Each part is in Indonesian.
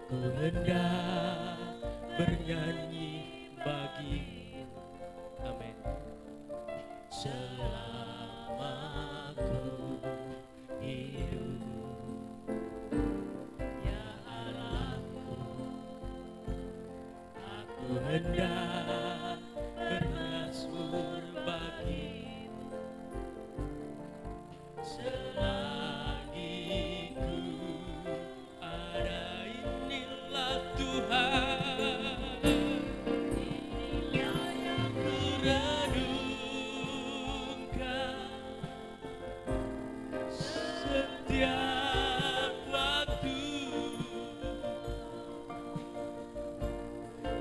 Ku hendak bernyanyi bagi. Amin. Selama ku hidup, ya Allahku, aku hendak bermazmur bagimu. Selagi ku ada, inilah Tuhan, inilah yang ku renungkan setiap waktu.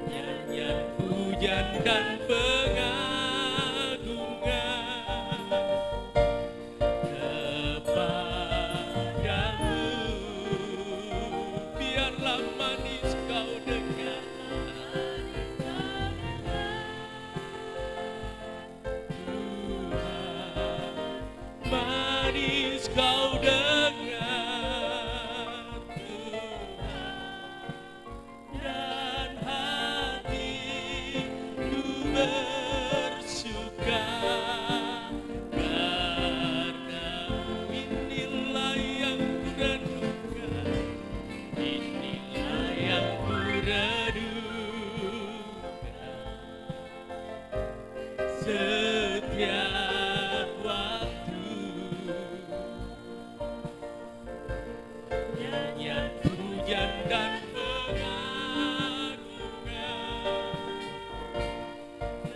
Nyanyian pujian dan pengagungan kepadamu, biarlah manis kau dengar, Tuhan, manis kau dengar, Tuhan, dan hatiku bersuka karena-Mu. Inilah yang ku renungkan, inilah yang ku renungkan setiap waktu. Nyanyian pujian dan pengagungan kepadamu,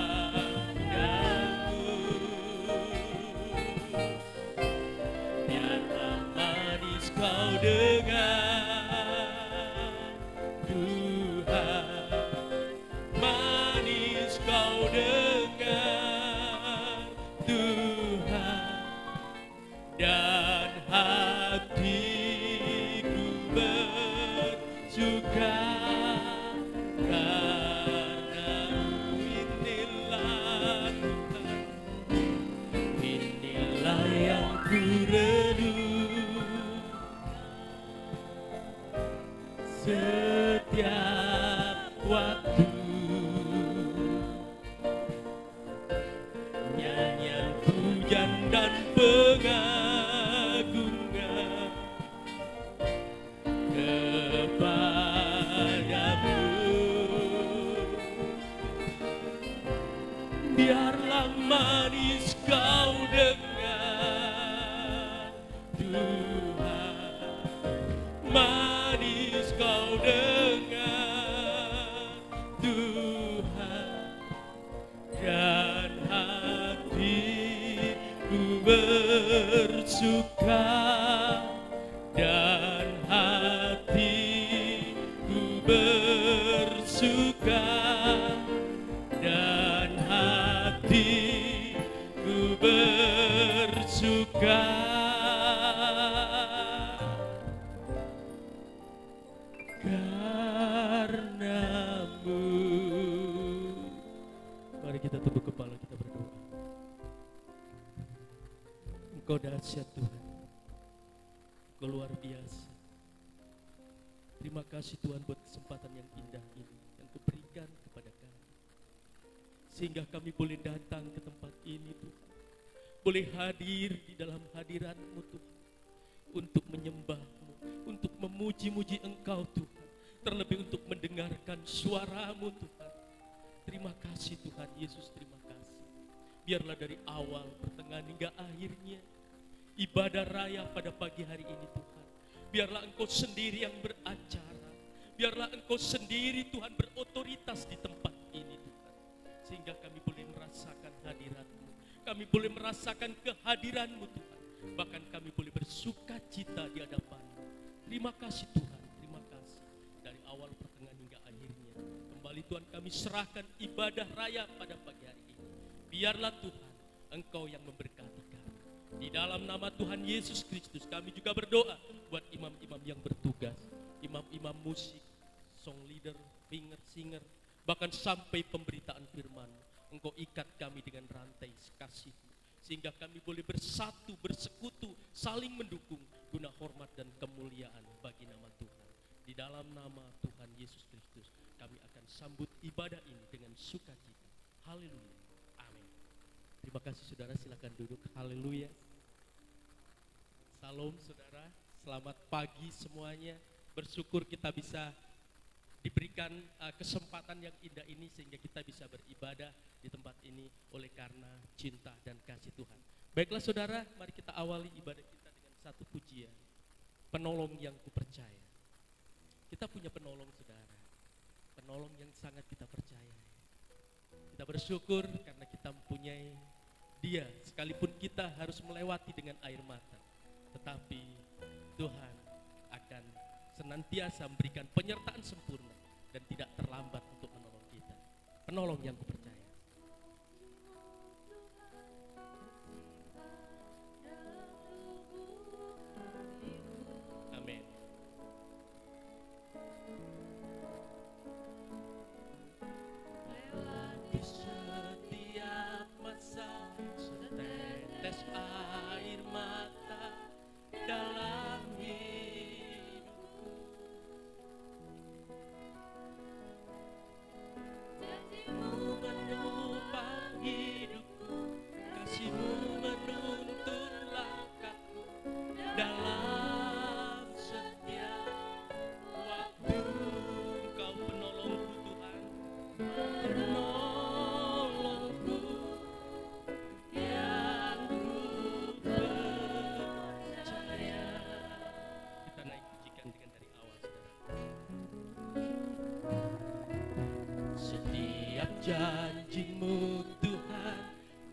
biarlah manis kau dengar, Tuhan, manis kau dengar, Tuhan, dan hatiku bersuka karena-Mu. Inilah Tuhan, inilah yang ku renungkan setiap waktu. Nyanyian pujian dan pengagungan kepadamu, biarlah manis kau dengar, Tuhan, manis kau dengar, Tuhan, dan hatiku bersuka, dan hatiku bersuka, dan hatiku bersuka karena-Mu. Mari kita tunduk kepala, kita berdoa. Engkau dahsyat Tuhan, Engkau luar biasa. Terima kasih Tuhan buat kesempatan yang indah ini yang Kau berikan kepada kami, sehingga kami boleh datang ke tempat ini Tuhan, boleh hadir di dalam hadirat-Mu Tuhan, untuk menyembah-Mu, untuk memuji-muji Engkau Tuhan, terlebih untuk mendengarkan suara-Mu Tuhan. Terima kasih Tuhan Yesus, terima kasih. Biarlah dari awal, pertengahan hingga akhirnya ibadah raya pada pagi hari ini Tuhan, biarlah Engkau sendiri yang beracara, biarlah Engkau sendiri Tuhan berotoritas di tempat ini Tuhan, sehingga kami boleh merasakan hadirat-Mu, kami boleh merasakan kehadiran-Mu Tuhan, bahkan kami boleh bersuka cita di hadapan-Mu. Terima kasih Tuhan, terima kasih. Dari awal, pertengahan hingga akhirnya, kembali Tuhan kami serahkan ibadah raya pada pagi hari ini. Biarlah Tuhan Engkau yang memberkati kami. Di dalam nama Tuhan Yesus Kristus kami juga berdoa buat imam-imam yang bertugas, imam-imam musik, song leader, singer, bahkan sampai pemberitaan firman. Engkau ikat kami dengan rantai kasih-Mu, sehingga kami boleh bersatu, bersekutu, saling mendukung guna hormat dan kemuliaan bagi nama Tuhan. dalam nama Tuhan Yesus Kristus, kami akan sambut ibadah ini dengan sukacita. Haleluya. Amin. Terima kasih saudara, silakan duduk. Haleluya. Salam saudara, selamat pagi semuanya. Bersyukur kita bisa diberikan kesempatan yang indah ini sehingga kita bisa beribadah di tempat ini oleh karena cinta dan kasih Tuhan. Baiklah saudara, mari kita awali ibadah kita dengan satu pujian. Penolong yang kupercaya. Kita punya penolong saudara, penolong yang sangat kita percaya. Kita bersyukur karena kita mempunyai Dia, sekalipun kita harus melewati dengan air mata, tetapi Tuhan akan senantiasa memberikan penyertaan sempurna dan tidak terlambat untuk menolong kita. Penolong yang kupercaya. Amin. Lewati setiap masa, setetes air mata dalam hidupku. Janjimu menopang hidupku, kasihmu menuntun langkahku dalam setiap waktu. Kau penolongku Tuhan, penolongku yang ku percaya. Kita naik pujikan dengan dari awal saudara. Setiap janjimu Tuhan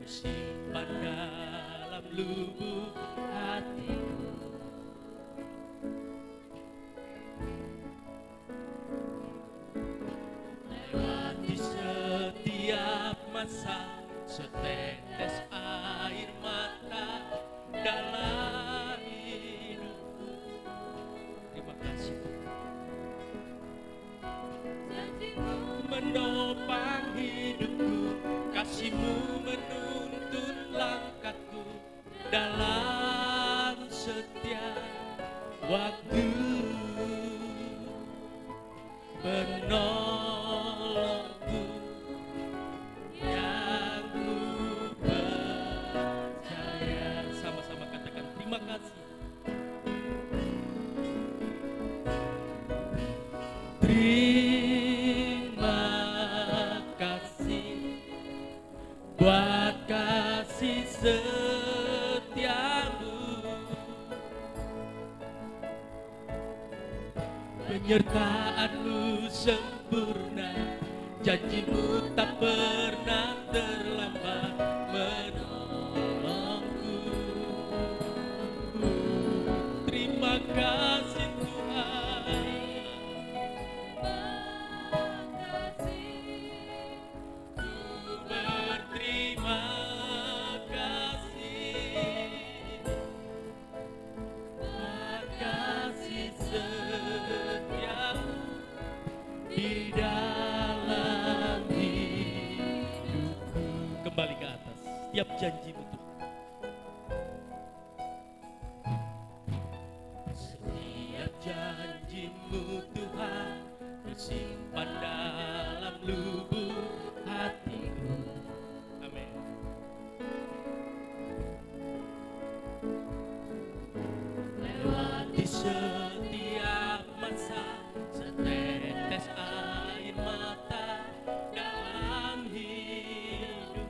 ku simpan dalam lubuk hatiku. Lewati setiap masa, setetes air mata dalam hidupku. Terima kasih Janjimu menopang hidupku, kasihmu menuntun langkahku dalam setiap waktu. Penolongku yang ku percaya. Sama-sama katakan terima kasih. Terima kasih buat kasih setiamu, penyertaanmu sempurna, janjimu tak pernah terlambat menolongku. Terima kasih Tuhan, ku berterima kasih buat kasih setiamu di dalam hidupku. Kembali ke atas, setiap janjimu Tuhan, setiap janjimu Tuhan kusimpan dalam lubuk hatiku. Amin. Lewati setiap masa, setetes air mata dalam hidupku.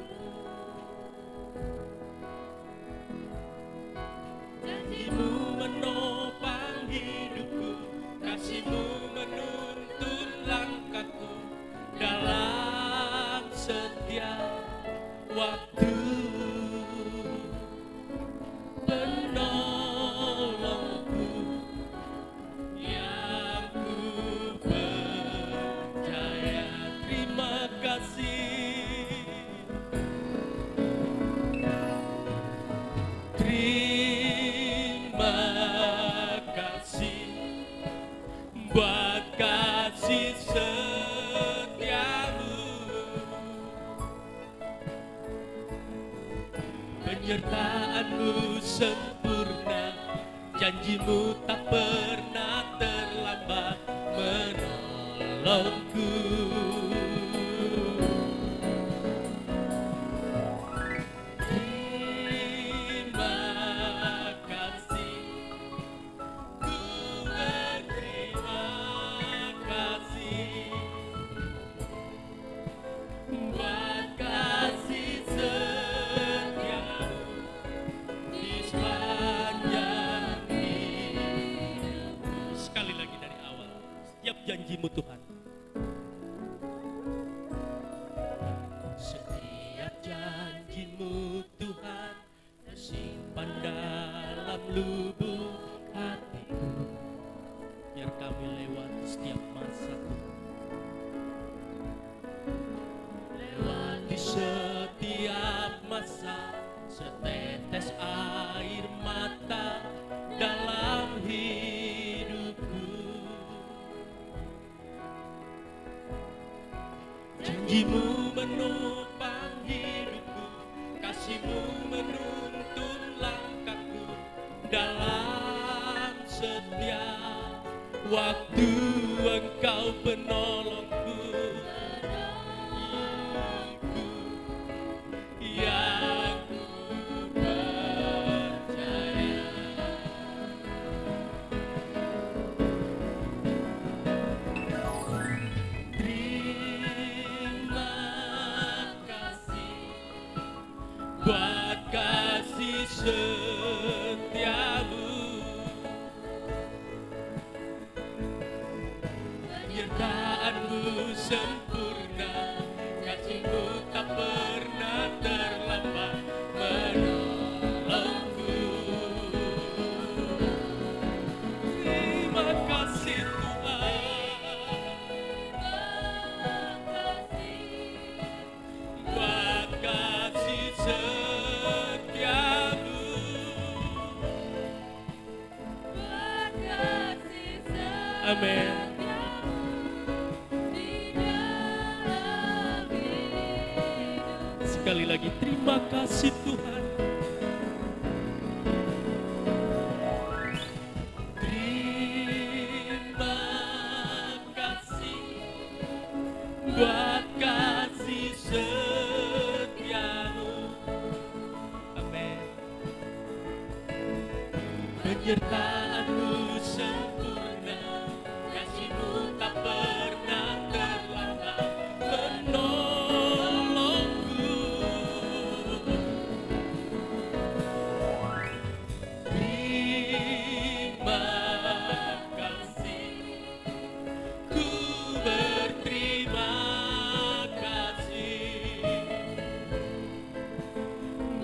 Janjimu menopang hidupku, kasihmu menuntun langkahku dalam setiap waktu. Penolongku yang ku percaya. Terima kasih. Terima kasih buat kasih setiamu, penyertaanmu sempurna, janjimu tak pernah terlambat menolongku. Terima kasih, ku berterima kasih buat kasih setiamu di sepanjang hidupku. Sekali lagi dari awal, setiap janjimu Tuhan, setiap janjimu Tuhan tersimpan dalam lubuk hatiku, biar kami lewati setiap masa, lewati setiap masa, setetes air mata dalam hidupku. Janjimu menopang hidupku, kasihmu menuntun langkahku dalam setiap waktu. Engkau penolongku, hidupku yang ku percaya. Terima kasih buat kasih setiamu, penyertaanmu sempurna, kasihmu tak pernah terlambat menolongku. Terima kasih Tuhan, buat kasih setiamu, amin. Sekali lagi, terima kasih Tuhan. Terima kasih buat kasih setiamu, amin. Penyertaanmu sempurna, kasihmu tak pernah terlambat menolongku. Terima kasih, ku berterima kasih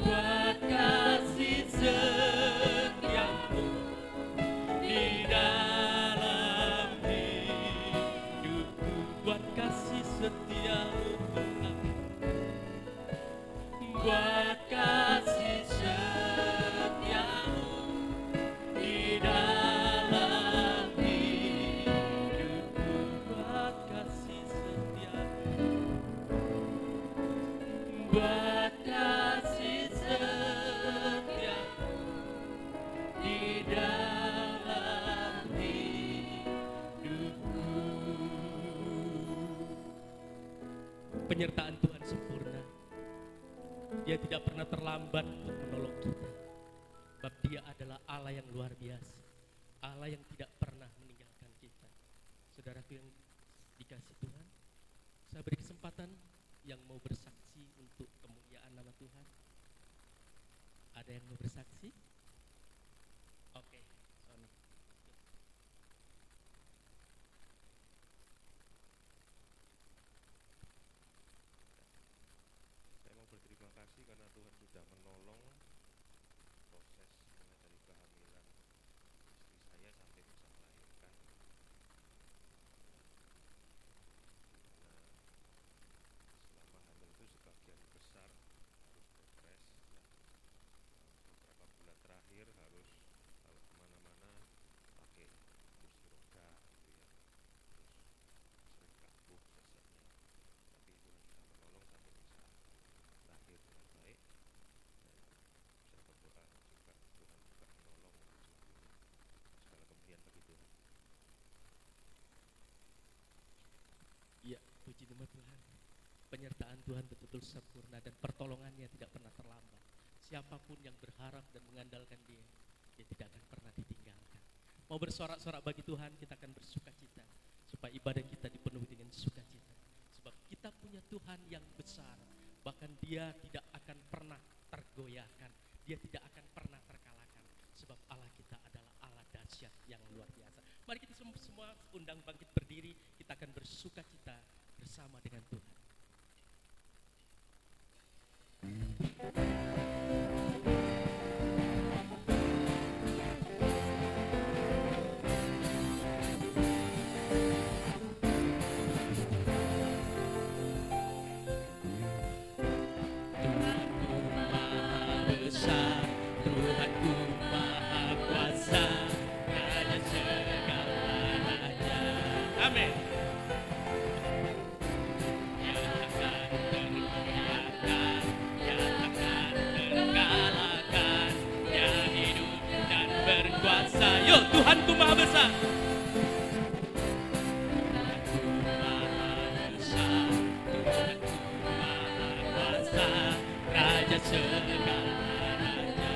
buat kasih setiamu di dalam hidupku, buat kasih setiamu Tuhan, buat kasih setiamu di dalam hidupku, buat kasih setiamu, buat kasih setiamu di dalam hidupku. Penyertaan Tuhan sempurna. Dia tidak pernah terlambat untuk menolong kita. Sebab Dia adalah Allah yang luar biasa, Allah yang tidak pernah meninggalkan kita. Saudaraku yang dikasih Tuhan, saya beri kesempatan yang mau bersaksi untuk kemuliaan nama Tuhan. Ada yang mau bersaksi? Oke, Sony. Saya mau berterima kasih karena Tuhan sudah menolong proses mulai dari kehamilan istri saya sampai bisa melahirkan. Karena selama hamil itu sebagian besar harus bed rest ya. Beberapa bulan Penyertaan Tuhan betul-betul sempurna dan pertolongannya tidak pernah terlambat. Siapapun yang berharap dan mengandalkan Dia, Dia tidak akan pernah ditinggalkan. Mau bersorak-sorak bagi Tuhan, kita akan bersuka cita supaya ibadah kita dipenuhi dengan sukacita. Sebab kita punya Tuhan yang besar, bahkan Dia tidak akan pernah tergoyahkan, Dia tidak akan pernah terkalahkan. Sebab Allah kita adalah Allah dahsyat yang luar biasa. Mari kita semua undang bangkit berdiri, kita akan bersuka cita bersama dengan Tuhan. Tuhanku Maha Besar. Raja segala raja,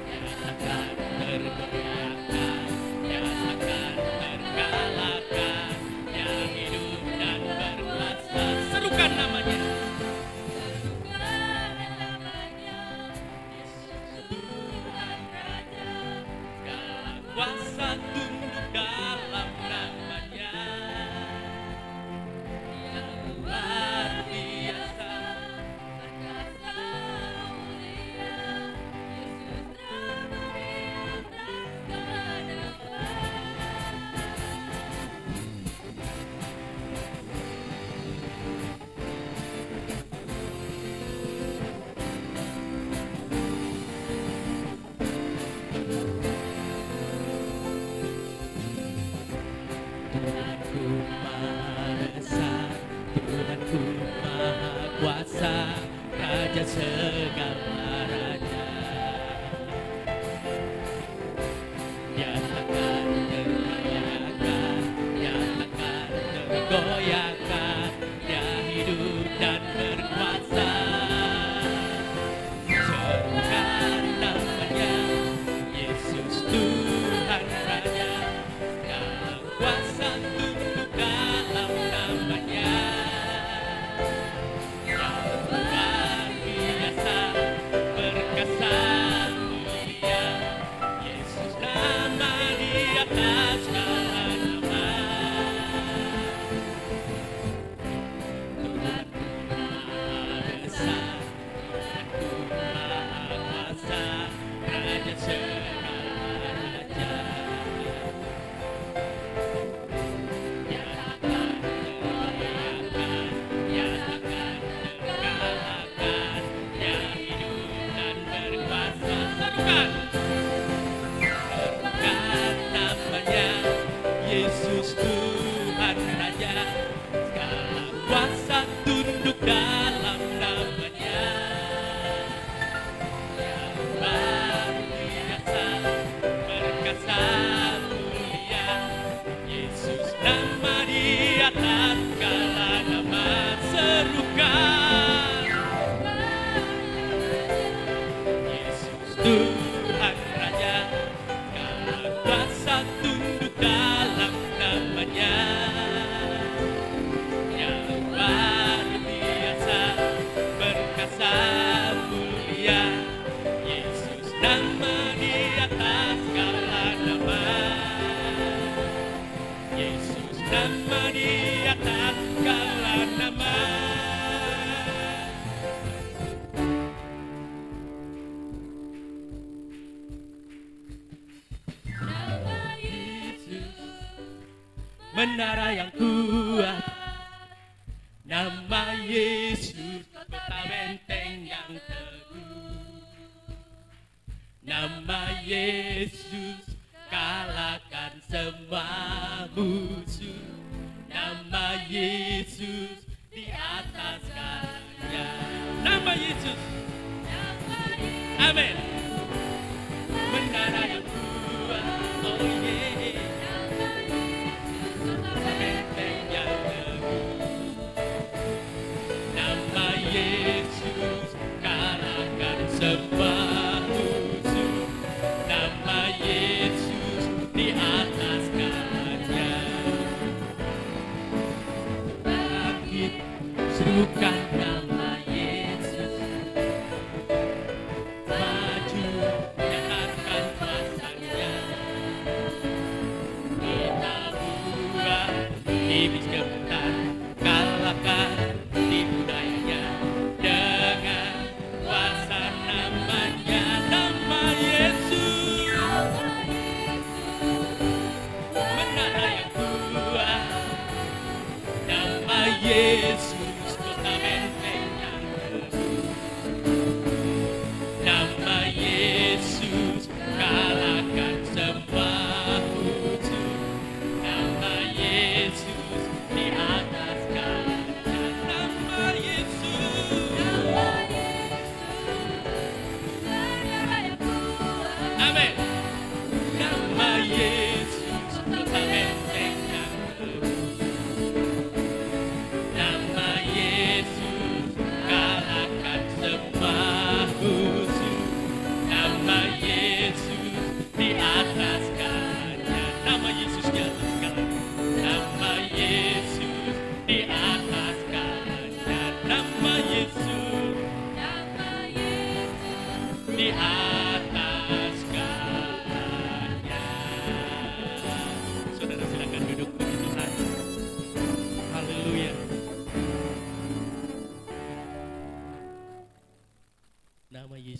nyatakan tergoyahkan, nyatakan terkalahkan, yang hidup dan berkuasa. Serukan namanya. Kuasa tunduk dalam namanya, yang luar biasa, perkasa mulia, Yesus ramai atas segala. Tuhanku Maha Besar, Tuhanku Maha Kuasa, Raja segala raja. Nyatakan tergoyahkan, nyatakan tergoyahkan, Dia hidup dan berkuasa. Serukan namanya, Yesus Tuhan Raja. Kuasa tunduk dalam namanya, yang luar biasa, perkasa mulia, Yesus nama di atas segala nama. Tuhanku Maha Besar, Tuhanku Maha Kuasa, Raja segala raja. Yesus Tuhan Raja, segala kuasa tunduk dalam namanya, yang luar biasa, perkasa mulia, Yesus nama di atas segala nama. Serukan Yesus Tuhan Raja, segala kuasa tunduk dalam namanya, yang luar biasa, perkasa mulia, Yesus nama di atas segala nama, Yesus nama di atas segala nama. Menara yang kuat, nama Yesus, kota benteng yang teguh. Nama Yesus, kalahkan semua musuh. Nama Yesus, di atas segalanya. Nama Yesus, amin. Menara yang kuat, oh yeah. Benteng yang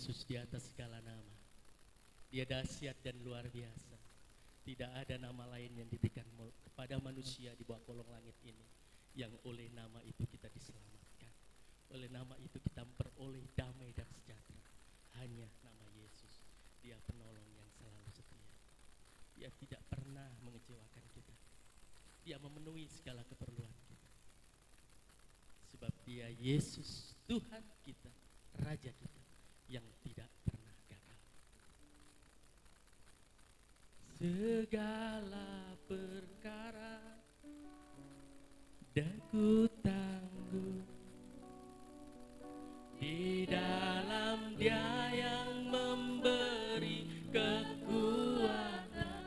Yesus di atas segala nama. Dia dahsyat dan luar biasa. Tidak ada nama lain yang diberikan kepada manusia di bawah kolong langit ini yang oleh nama itu kita diselamatkan. Oleh nama itu kita memperoleh damai dan sejahtera. Hanya nama Yesus. Dia penolong yang selalu setia. Dia tidak pernah mengecewakan kita. Dia memenuhi segala keperluan kita. Sebab Dia Yesus, Tuhan kita, Raja kita, yang tidak pernah gagal. Segala perkara dah ku tanggung di dalam Dia yang memberi kekuatan.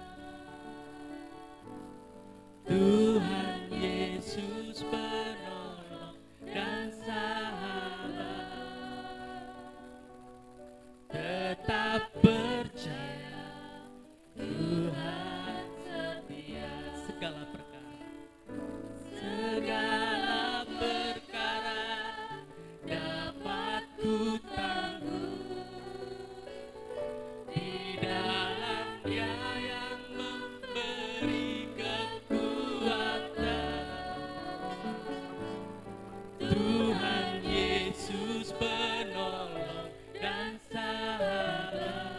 Tuhan Yesus penolong dan sahabat. Tetap percaya Tuhan setia. Segala perkara dapat ku tanggung di dalam Dia yang memberi kekuatan. Tuhan Yesus penolong dan sahabat.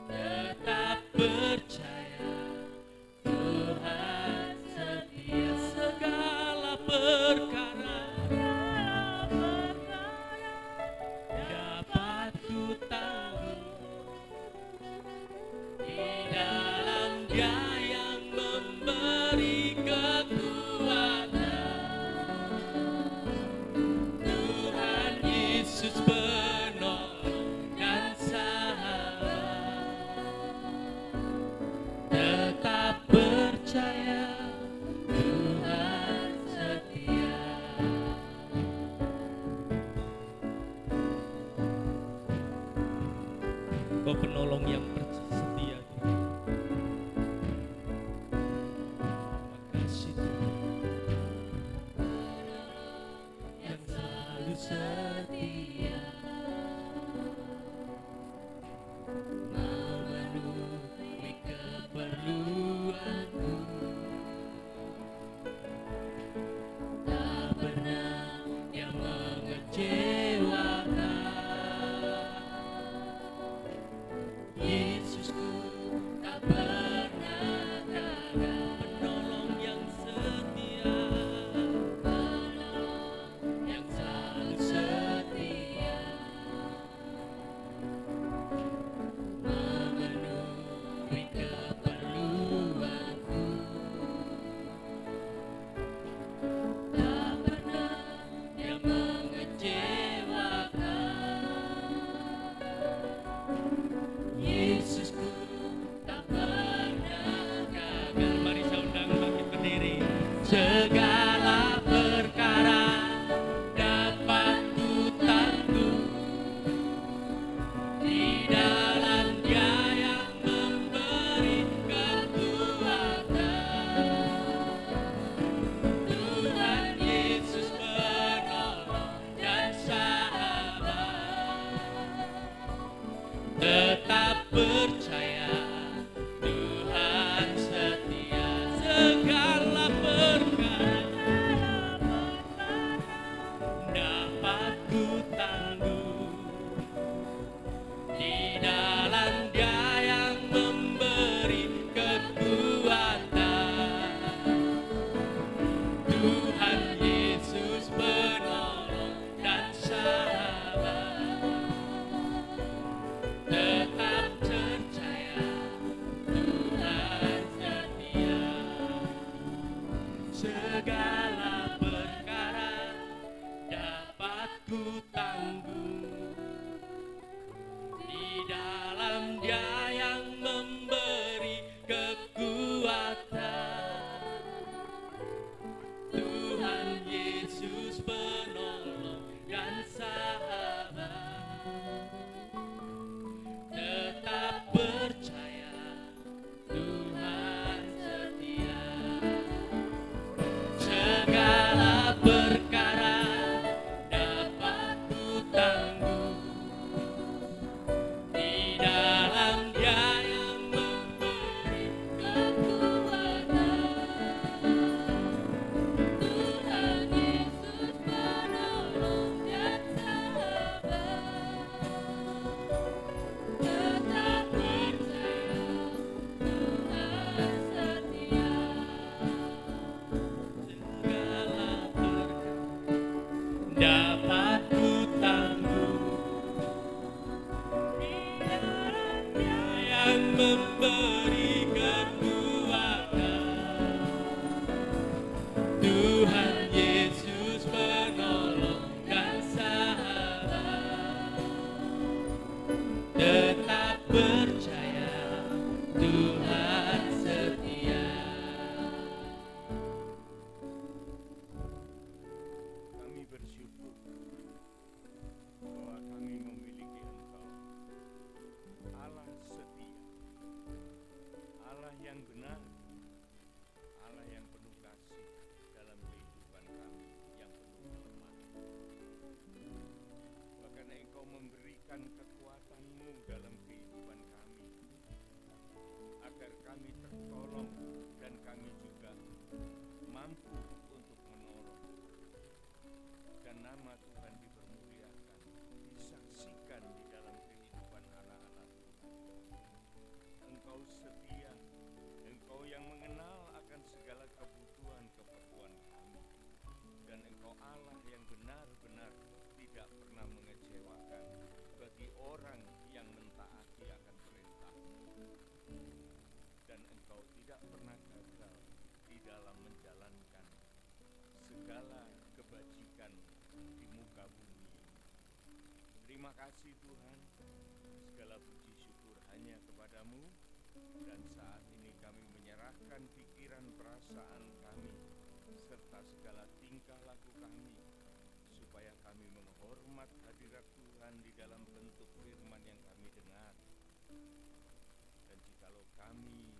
Tetap percaya Tuhan setia. Segala perkara dapat ku tanggung di dalam Dia yang memberi kekuatan. Tuhan Yesus penolong dan sahabat. yang memberi kekuatan. Tuhan Yesus penolong dan sahabat. Tetap percaya Tuhan setia. Kami bersyukur bahwa kami memiliki Engkau, Allah setia, Allah yang benar, Allah yang penuh kasih dalam kehidupan kami yang penuh kelemahan. Bahkan Engkau memberikan kekuatan-Mu dalam kehidupan kami, agar kami tertolong dan kami juga mampu untuk menolong. Dan nama Tuhan dipermuliakan, disaksikan di dalam kehidupan anak-anak Tuhan. Engkau setia, Engkau yang mengenal akan segala kebutuhan kami. Dan Engkau Allah yang benar-benar tidak pernah mengecewakan bagi orang yang mentaati akan perintah-Mu. Dan Engkau tidak pernah gagal di dalam menjalankan segala kebajikan di muka bumi. Terima kasih Tuhan, segala puji syukur hanya kepada-Mu, dan saat ini kami menyerahkan pikiran perasaan kami serta segala tingkah laku kami, supaya kami menghormat hadirat Tuhan di dalam bentuk firman yang kami dengar. Dan jikalau kami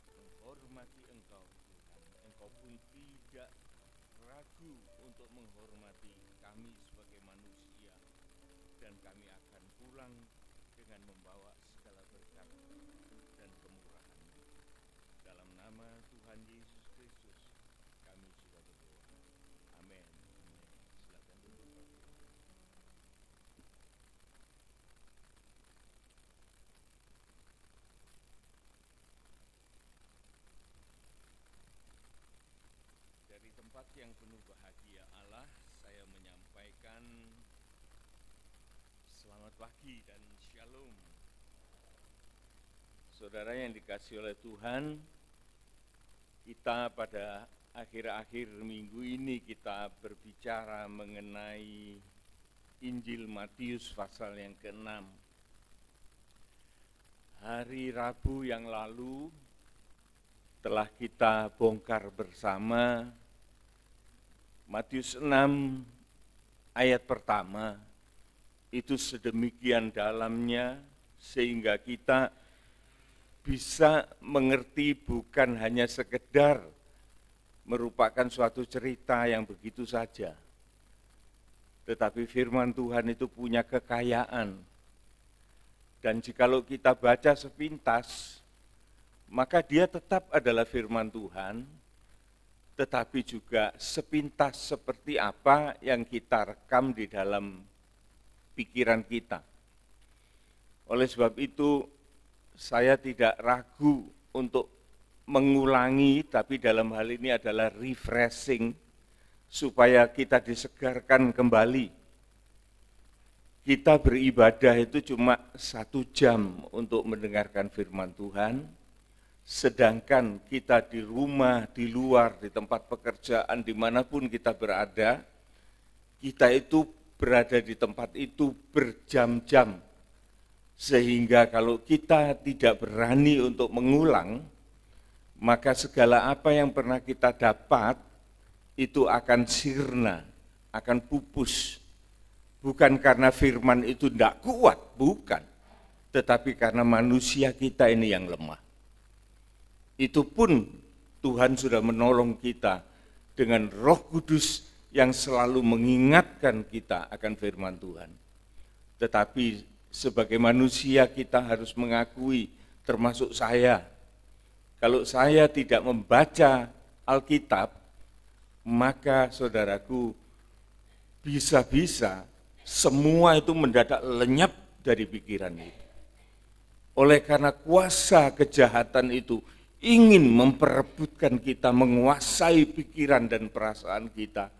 menghormati Engkau Tuhan, Engkau pun tidak ragu untuk menghormati kami sebagai manusia, dan kami akan pulang dengan membawa segala berkat dan kemurahan. Dalam nama Tuhan Yesus Kristus kami sudah berdoa. Amin. Silakan duduk Bapak. Dari tempat yang penuh bahagia Allah, saya menyampaikan selamat pagi dan shalom. Saudara yang dikasihi oleh Tuhan, kita pada akhir-akhir minggu ini kita berbicara mengenai Injil Matius pasal yang ke-6. Hari Rabu yang lalu telah kita bongkar bersama Matius 6 ayat pertama. Itu sedemikian dalamnya sehingga kita bisa mengerti bukan hanya sekedar merupakan suatu cerita yang begitu saja, tetapi firman Tuhan itu punya kekayaan. Dan jikalau kita baca sepintas, maka dia tetap adalah firman Tuhan, tetapi juga sepintas seperti apa yang kita rekam di dalam pikiran kita. Oleh sebab itu, saya tidak ragu untuk mengulangi, tapi dalam hal ini adalah refreshing, supaya kita disegarkan kembali. Kita beribadah itu cuma 1 jam untuk mendengarkan firman Tuhan, sedangkan kita di rumah, di luar, di tempat pekerjaan, dimanapun kita berada, kita itu berada di tempat itu berjam-jam. Sehingga kalau kita tidak berani untuk mengulang, maka segala apa yang pernah kita dapat itu akan sirna, akan pupus. Bukan karena firman itu tidak kuat, bukan. Tetapi karena manusia kita ini yang lemah. Itu pun Tuhan sudah menolong kita dengan Roh Kudus yang selalu mengingatkan kita akan firman Tuhan. Tetapi sebagai manusia kita harus mengakui, termasuk saya, kalau saya tidak membaca Alkitab, maka saudaraku bisa-bisa semua itu mendadak lenyap dari pikiran itu. Oleh karena kuasa kejahatan itu ingin memperebutkan kita, menguasai pikiran dan perasaan kita,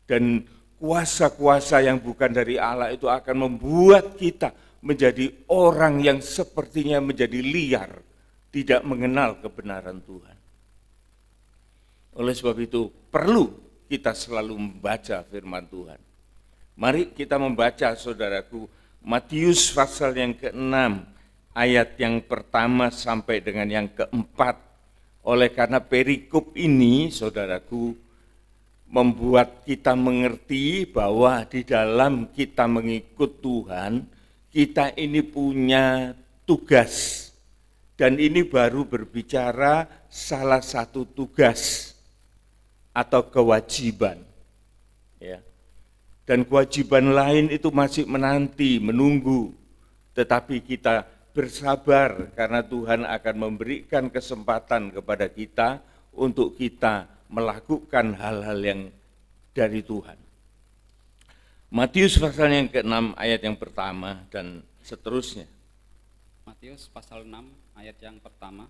dan kuasa-kuasa yang bukan dari Allah itu akan membuat kita menjadi orang yang sepertinya menjadi liar, tidak mengenal kebenaran Tuhan. Oleh sebab itu perlu kita selalu membaca firman Tuhan. Mari kita membaca, saudaraku, Matius pasal yang ke-6, ayat yang pertama sampai dengan yang ke-4. Oleh karena perikop ini, saudaraku, membuat kita mengerti bahwa di dalam kita mengikut Tuhan, kita ini punya tugas. Dan ini baru berbicara salah satu tugas atau kewajiban. Ya. Dan kewajiban lain itu masih menanti, menunggu. Tetapi kita bersabar karena Tuhan akan memberikan kesempatan kepada kita untuk kita melakukan hal-hal yang dari Tuhan. Matius pasal yang ke-6 ayat yang pertama dan seterusnya. Matius pasal 6 ayat yang pertama.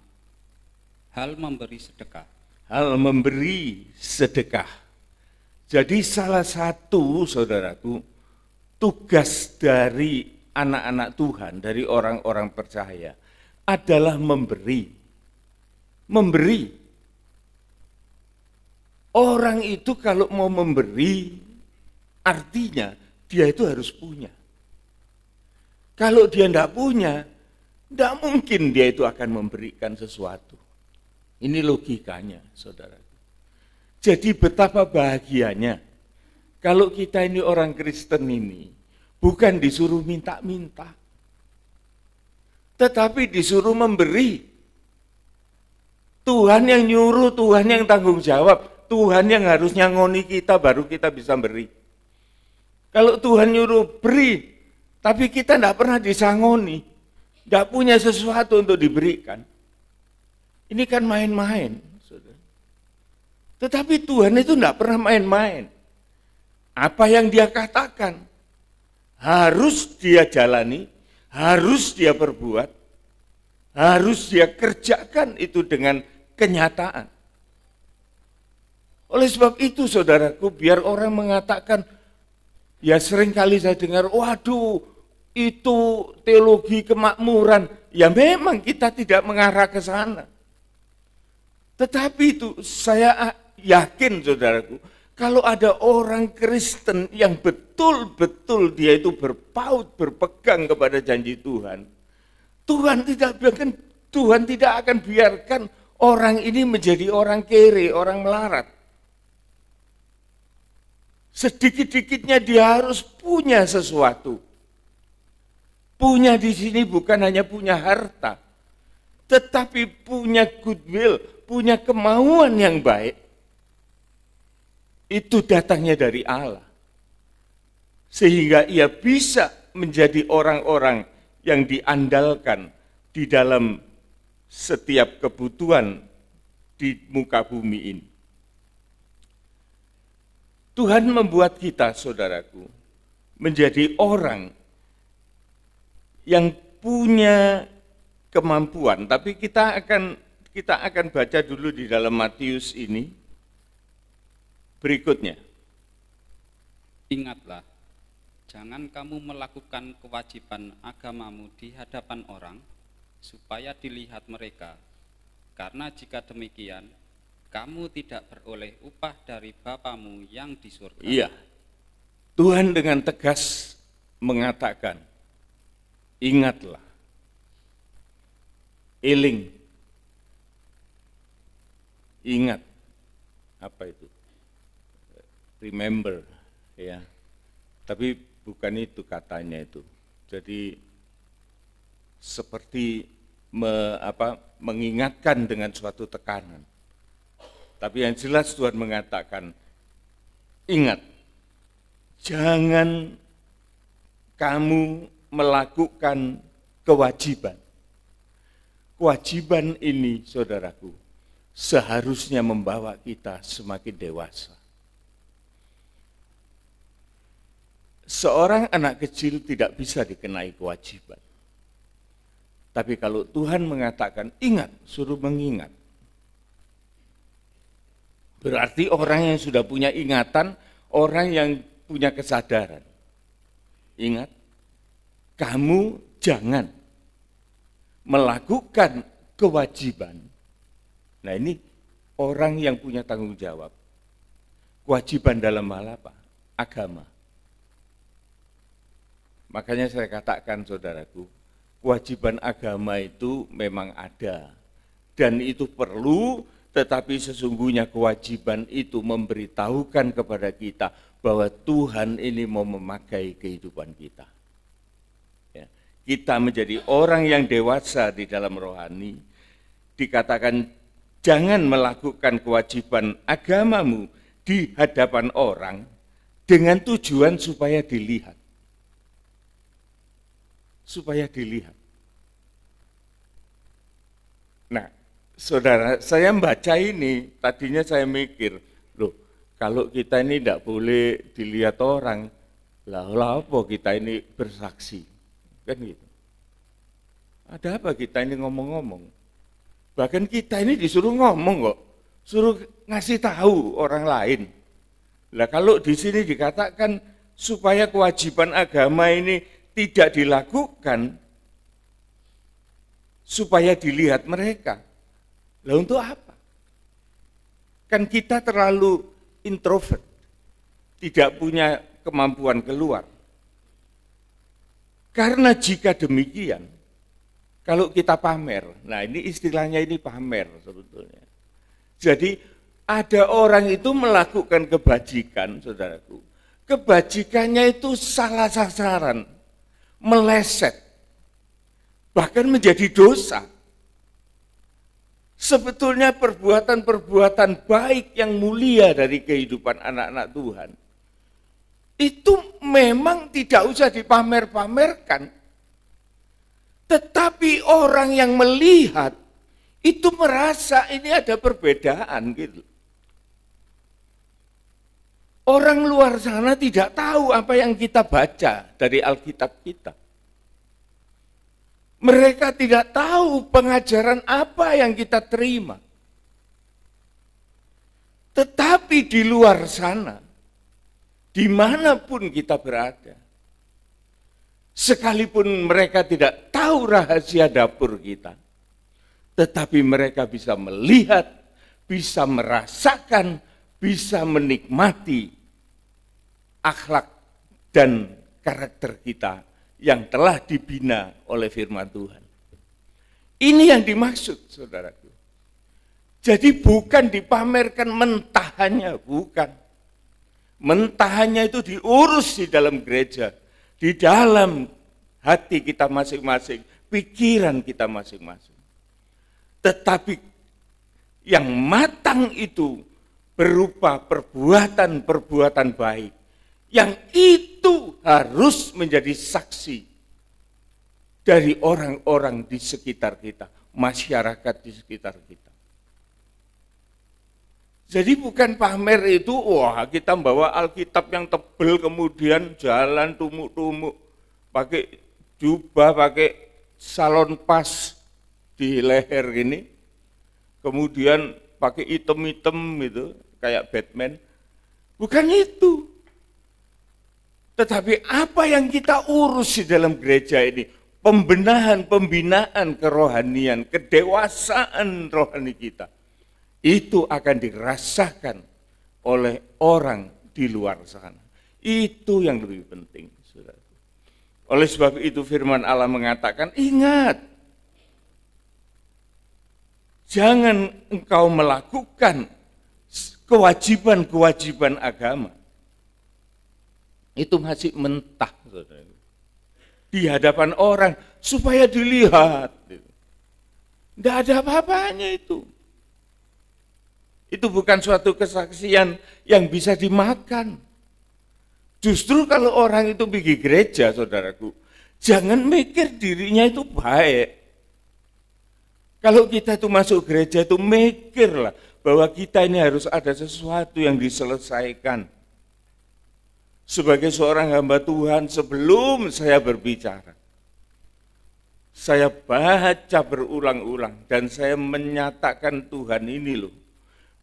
Hal memberi sedekah. Hal memberi sedekah. Jadi salah satu, saudaraku, tugas dari anak-anak Tuhan, dari orang-orang percaya adalah memberi. Memberi. Orang itu kalau mau memberi, artinya dia itu harus punya. Kalau dia tidak punya, tidak mungkin dia itu akan memberikan sesuatu. Ini logikanya, saudara. Jadi betapa bahagianya kalau kita ini orang Kristen ini bukan disuruh minta-minta, tetapi disuruh memberi. Tuhan yang nyuruh, Tuhan yang tanggung jawab, Tuhan yang harus nyangoni kita baru kita bisa beri. Kalau Tuhan nyuruh beri, tapi kita tidak pernah disangoni, tidak punya sesuatu untuk diberikan, ini kan main-main. Tetapi Tuhan itu tidak pernah main-main. Apa yang dia katakan, harus dia jalani, harus dia perbuat, harus dia kerjakan itu dengan kenyataan. Oleh sebab itu, saudaraku, biar orang mengatakan, ya seringkali saya dengar, waduh, itu teologi kemakmuran. Ya memang kita tidak mengarah ke sana. Tetapi itu saya yakin, saudaraku, kalau ada orang Kristen yang betul-betul dia itu berpaut, berpegang kepada janji Tuhan, Tuhan tidak akan biarkan orang ini menjadi orang kere, orang melarat. Sedikit-dikitnya dia harus punya sesuatu. Punya di sini bukan hanya punya harta, tetapi punya goodwill, punya kemauan yang baik. Itu datangnya dari Allah. Sehingga ia bisa menjadi orang-orang yang diandalkan di dalam setiap kebutuhan di muka bumi ini. Tuhan membuat kita, saudaraku, menjadi orang yang punya kemampuan. Tapi kita akan baca dulu di dalam Matius ini. Berikutnya. Ingatlah, jangan kamu melakukan kewajiban agamamu di hadapan orang, supaya dilihat mereka. Karena jika demikian, kamu tidak beroleh upah dari Bapamu yang di surga. Iya, Tuhan dengan tegas mengatakan, ingatlah, eling, ingat, apa itu? Remember, ya. Tapi bukan itu katanya itu. Jadi seperti mengingatkan dengan suatu tekanan. Tapi yang jelas Tuhan mengatakan, ingat, jangan kamu melakukan kewajiban. Kewajiban ini, saudaraku, seharusnya membawa kita semakin dewasa. Seorang anak kecil tidak bisa dikenai kewajiban. Tapi kalau Tuhan mengatakan, ingat, suruh mengingat. Berarti orang yang sudah punya ingatan, orang yang punya kesadaran. Ingat, kamu jangan melakukan kewajiban. Nah ini orang yang punya tanggung jawab. Kewajiban dalam hal apa? Agama. Makanya saya katakan saudaraku, kewajiban agama itu memang ada. Dan itu perlu, tetapi sesungguhnya kewajiban itu memberitahukan kepada kita bahwa Tuhan ini mau memakai kehidupan kita. Ya, kita menjadi orang yang dewasa di dalam rohani, dikatakan jangan melakukan kewajiban agamamu di hadapan orang dengan tujuan supaya dilihat. Supaya dilihat. Nah, saudara, saya membaca ini, tadinya saya mikir, loh, kalau kita ini tidak boleh dilihat orang, lah apa kita ini bersaksi? Kan gitu. Ada apa kita ini ngomong-ngomong? Bahkan kita ini disuruh ngomong kok, suruh ngasih tahu orang lain. Lah kalau di sini dikatakan supaya kewajiban agama ini tidak dilakukan, supaya dilihat mereka. Lah untuk apa? Kan kita terlalu introvert, tidak punya kemampuan keluar. Karena jika demikian, kalau kita pamer, nah ini istilahnya ini pamer sebetulnya. Jadi ada orang itu melakukan kebajikan, saudaraku. Kebajikannya itu salah sasaran, meleset, bahkan menjadi dosa. Sebetulnya perbuatan-perbuatan baik yang mulia dari kehidupan anak-anak Tuhan, itu memang tidak usah dipamer-pamerkan. Tetapi orang yang melihat, itu merasa ini ada perbedaan gitu. Orang luar sana tidak tahu apa yang kita baca dari Alkitab kita. Mereka tidak tahu pengajaran apa yang kita terima. Tetapi di luar sana, dimanapun kita berada, sekalipun mereka tidak tahu rahasia dapur kita, tetapi mereka bisa melihat, bisa merasakan, bisa menikmati akhlak dan karakter kita yang telah dibina oleh firman Tuhan. Ini yang dimaksud, saudaraku. Jadi bukan dipamerkan mentahannya, bukan. Mentahannya itu diurus di dalam gereja, di dalam hati kita masing-masing, pikiran kita masing-masing. Tetapi yang matang itu berupa perbuatan-perbuatan baik, yang itu harus menjadi saksi dari orang-orang di sekitar kita, masyarakat di sekitar kita. Jadi bukan pamer itu, wah kita bawa Alkitab yang tebel kemudian jalan tumuk-tumuk, pakai jubah, pakai salon pas di leher gini, kemudian pakai item-item gitu, kayak Batman. Bukan itu. Tetapi apa yang kita urus di dalam gereja ini, pembenahan, pembinaan kerohanian, kedewasaan rohani kita, itu akan dirasakan oleh orang di luar sana. Itu yang lebih penting, saudara. Oleh sebab itu firman Allah mengatakan, ingat, jangan engkau melakukan kewajiban-kewajiban agama. Itu masih mentah, saudara. Di hadapan orang supaya dilihat. Tidak ada apa-apanya itu. Itu bukan suatu kesaksian yang bisa dimakan. Justru kalau orang itu pergi gereja, saudaraku, jangan mikir dirinya itu baik. Kalau kita itu masuk gereja itu mikirlah bahwa kita ini harus ada sesuatu yang diselesaikan. Sebagai seorang hamba Tuhan, sebelum saya berbicara, saya baca berulang-ulang dan saya menyatakan Tuhan ini loh,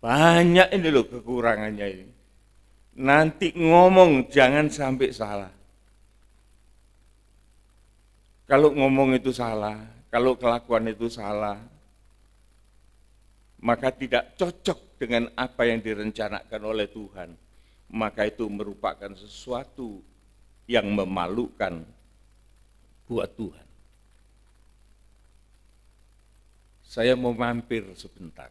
banyak ini loh kekurangannya ini. Nanti ngomong jangan sampai salah. Kalau ngomong itu salah, kalau kelakuan itu salah, maka tidak cocok dengan apa yang direncanakan oleh Tuhan, maka itu merupakan sesuatu yang memalukan buat Tuhan. Saya mau mampir sebentar,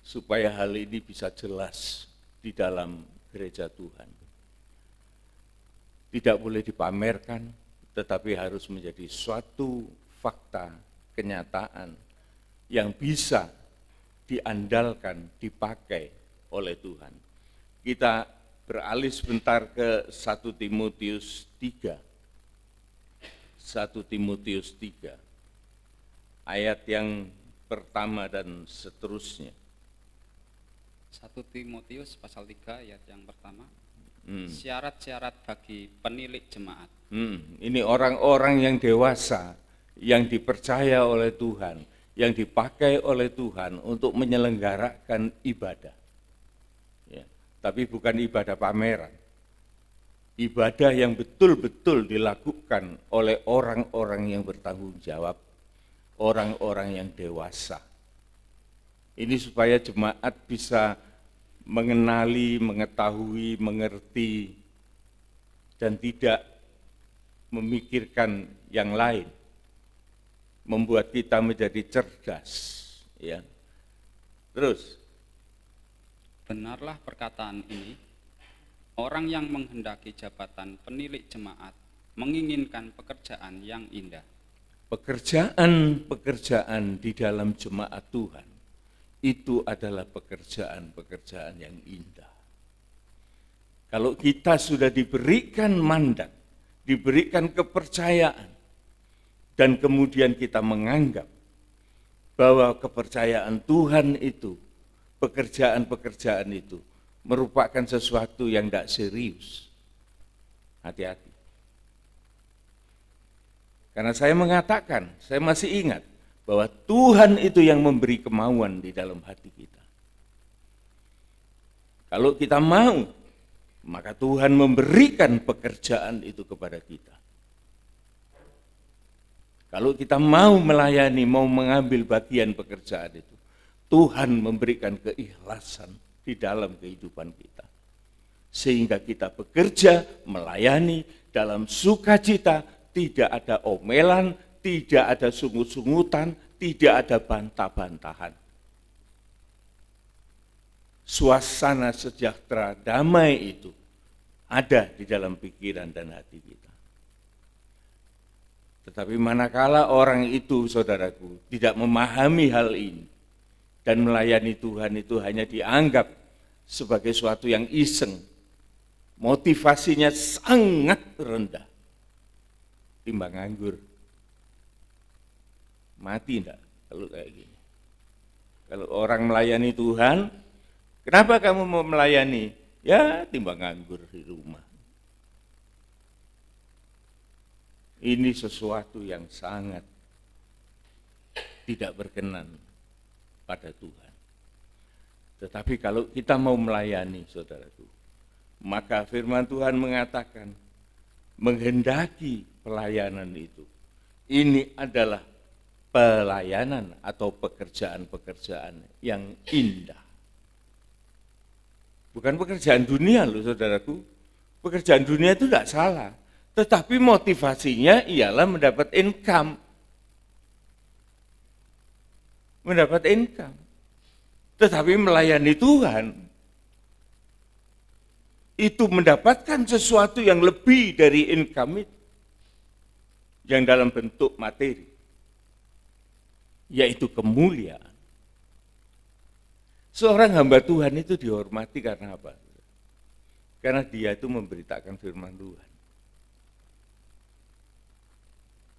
supaya hal ini bisa jelas di dalam gereja Tuhan. Tidak boleh dipamerkan, tetapi harus menjadi suatu fakta, kenyataan yang bisa diandalkan, dipakai oleh Tuhan. Kita beralih sebentar ke 1 Timotius 3. 1 Timotius 3, ayat yang pertama dan seterusnya. 1 Timotius pasal 3 ayat yang pertama. Syarat-syarat bagi penilik jemaat. Ini orang-orang yang dewasa, yang dipercaya oleh Tuhan, yang dipakai oleh Tuhan untuk menyelenggarakan ibadah. Ya, tapi bukan ibadah pameran. Ibadah yang betul-betul dilakukan oleh orang-orang yang bertanggung jawab, orang-orang yang dewasa. Ini supaya jemaat bisa mengenali, mengetahui, mengerti, dan tidak memikirkan yang lain, membuat kita menjadi cerdas. Ya. Terus, benarlah perkataan ini, orang yang menghendaki jabatan penilik jemaat menginginkan pekerjaan yang indah. Pekerjaan-pekerjaan di dalam jemaat Tuhan itu adalah pekerjaan-pekerjaan yang indah. Kalau kita sudah diberikan mandat, diberikan kepercayaan, dan kemudian kita menganggap bahwa kepercayaan Tuhan itu, pekerjaan-pekerjaan itu merupakan sesuatu yang tidak serius, hati-hati. Karena saya mengatakan, saya masih ingat, bahwa Tuhan itu yang memberi kemauan di dalam hati kita. Kalau kita mau, maka Tuhan memberikan pekerjaan itu kepada kita. Kalau kita mau melayani, mau mengambil bagian pekerjaan itu, Tuhan memberikan keikhlasan di dalam kehidupan kita. Sehingga kita bekerja, melayani dalam sukacita, tidak ada omelan, tidak ada sungut-sungutan, tidak ada bantah-bantahan. Suasana sejahtera, damai itu ada di dalam pikiran dan hati kita. Tetapi manakala orang itu, saudaraku, tidak memahami hal ini, dan melayani Tuhan itu hanya dianggap sebagai suatu yang iseng, motivasinya sangat rendah, timbang nganggur. Mati enggak kalau kayak gini? Kalau orang melayani Tuhan, kenapa kamu mau melayani? Ya, timbang nganggur di rumah. Ini sesuatu yang sangat tidak berkenan pada Tuhan. Tetapi kalau kita mau melayani, saudaraku, maka firman Tuhan mengatakan, menghendaki pelayanan itu, ini adalah pelayanan atau pekerjaan-pekerjaan yang indah. Bukan pekerjaan dunia loh, saudaraku. Pekerjaan dunia itu tidak salah, tetapi motivasinya ialah mendapat income. Mendapat income. Tetapi melayani Tuhan itu mendapatkan sesuatu yang lebih dari income itu, yang dalam bentuk materi, yaitu kemuliaan. Seorang hamba Tuhan itu dihormati karena apa? Karena dia itu memberitakan firman Tuhan.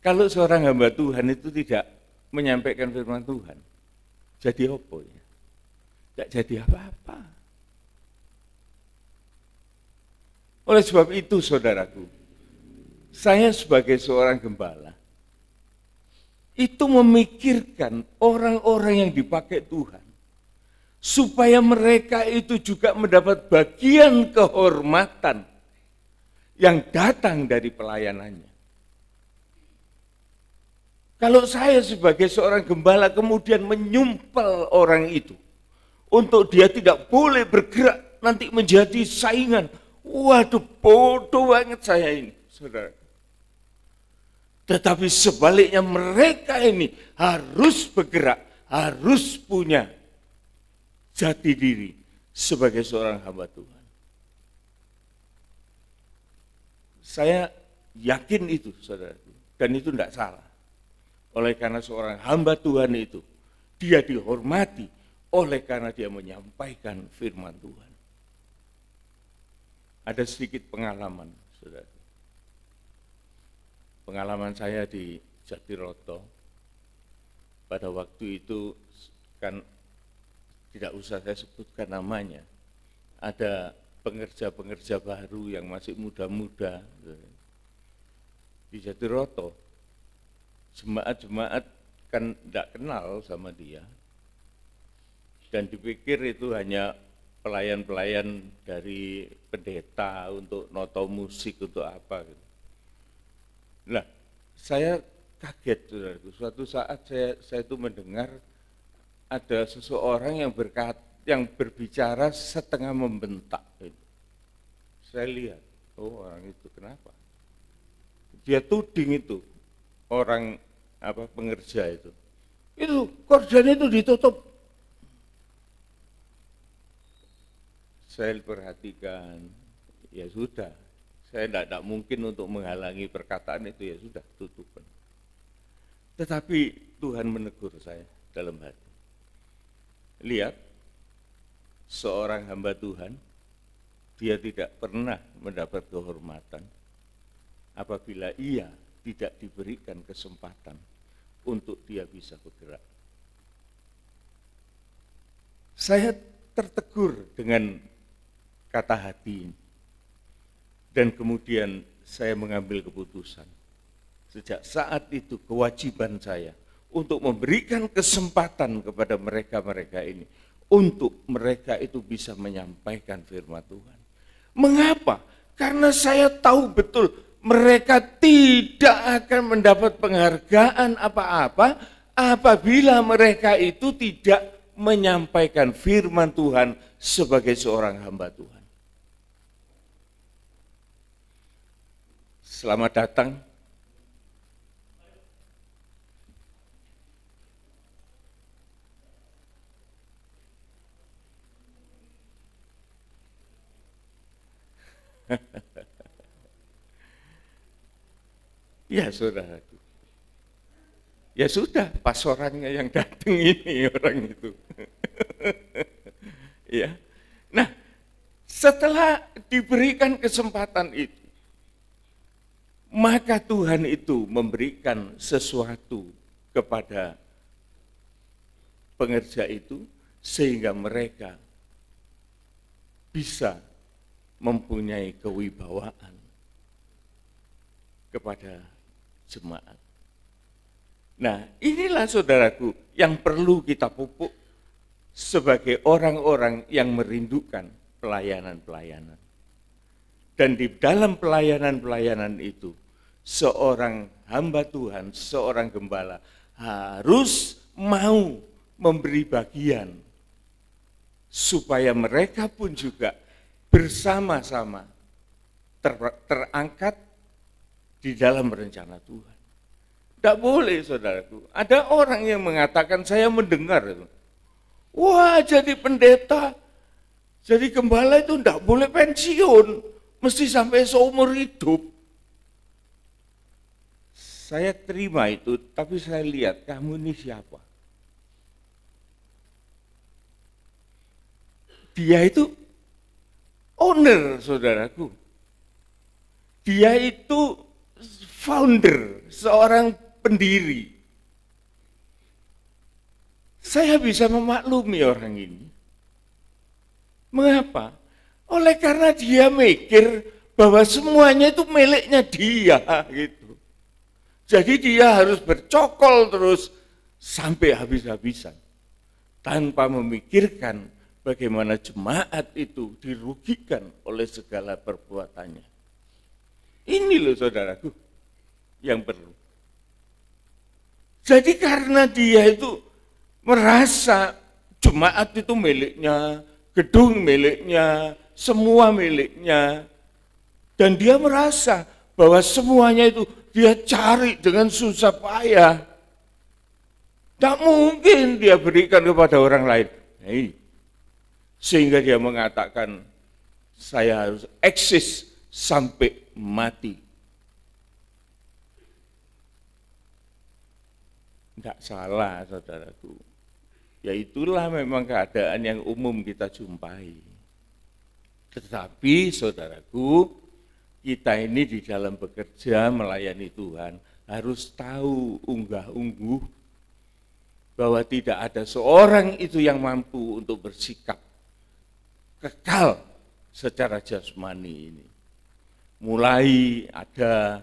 Kalau seorang hamba Tuhan itu tidak menyampaikan firman Tuhan, jadi apa ya? Tidak jadi apa-apa. Oleh sebab itu, saudaraku, saya sebagai seorang gembala, itu memikirkan orang-orang yang dipakai Tuhan, supaya mereka itu juga mendapat bagian kehormatan yang datang dari pelayanannya. Kalau saya sebagai seorang gembala kemudian menyumpel orang itu, untuk dia tidak boleh bergerak, nanti menjadi saingan. Waduh, bodoh banget saya ini, saudara. Tetapi sebaliknya mereka ini harus bergerak, harus punya jati diri sebagai seorang hamba Tuhan. Saya yakin itu, saudara, dan itu tidak salah. Oleh karena seorang hamba Tuhan itu, dia dihormati oleh karena dia menyampaikan firman Tuhan. Ada sedikit pengalaman, saudara. Pengalaman saya di Jatiroto, pada waktu itu kan tidak usah saya sebutkan namanya, ada pengerja-pengerja baru yang masih muda-muda di Jatiroto. Jemaat-jemaat kan tidak kenal sama dia, dan dipikir itu hanya pelayan-pelayan dari pendeta untuk noto musik, untuk apa gitu. Nah, saya kaget, saudaraku. Suatu saat saya itu mendengar ada seseorang yang berbicara setengah membentak. Saya lihat, oh orang itu kenapa? Dia tuding itu orang pengerja itu korbannya itu ditutup. Saya perhatikan, ya sudah. Saya tidak mungkin untuk menghalangi perkataan itu, ya sudah, tutupan. Tetapi Tuhan menegur saya dalam hati. Lihat, seorang hamba Tuhan, dia tidak pernah mendapat kehormatan apabila ia tidak diberikan kesempatan untuk dia bisa bergerak. Saya tertegur dengan kata hati ini. Dan kemudian saya mengambil keputusan. Sejak saat itu kewajiban saya untuk memberikan kesempatan kepada mereka-mereka ini, untuk mereka itu bisa menyampaikan firman Tuhan. Mengapa? Karena saya tahu betul mereka tidak akan mendapat penghargaan apa-apa apabila mereka itu tidak menyampaikan firman Tuhan sebagai seorang hamba Tuhan. Selamat datang. Ya saudaraku. Ya sudah, pas orangnya yang datang ini orang itu. Ya. Nah, setelah diberikan kesempatan itu, maka Tuhan itu memberikan sesuatu kepada pengerja itu sehingga mereka bisa mempunyai kewibawaan kepada jemaat. Nah, inilah saudaraku yang perlu kita pupuk sebagai orang-orang yang merindukan pelayanan-pelayanan. Dan di dalam pelayanan-pelayanan itu, seorang hamba Tuhan, seorang gembala harus mau memberi bagian supaya mereka pun juga bersama-sama terangkat di dalam rencana Tuhan. Tidak boleh, saudaraku. Ada orang yang mengatakan, saya mendengar itu, wah jadi pendeta, jadi gembala itu tidak boleh pensiun, mesti sampai seumur hidup. Saya terima itu, tapi saya lihat, kamu ini siapa? Dia itu owner, saudaraku. Dia itu founder, seorang pendiri. Saya bisa memaklumi orang ini. Mengapa? Oleh karena dia mikir bahwa semuanya itu miliknya dia gitu. Jadi dia harus bercokol terus sampai habis-habisan tanpa memikirkan bagaimana jemaat itu dirugikan oleh segala perbuatannya. Ini loh saudaraku yang perlu. Jadi karena dia itu merasa jemaat itu miliknya, gedung miliknya, semua miliknya, dan dia merasa bahwa semuanya itu dia cari dengan susah payah. Tak mungkin dia berikan kepada orang lain. Sehingga dia mengatakan, saya harus eksis sampai mati. Tidak salah, saudaraku. Ya itulah memang keadaan yang umum kita jumpai. Tetapi saudaraku, kita ini di dalam bekerja melayani Tuhan harus tahu unggah-ungguh bahwa tidak ada seorang itu yang mampu untuk bersikap kekal secara jasmani ini. Mulai ada,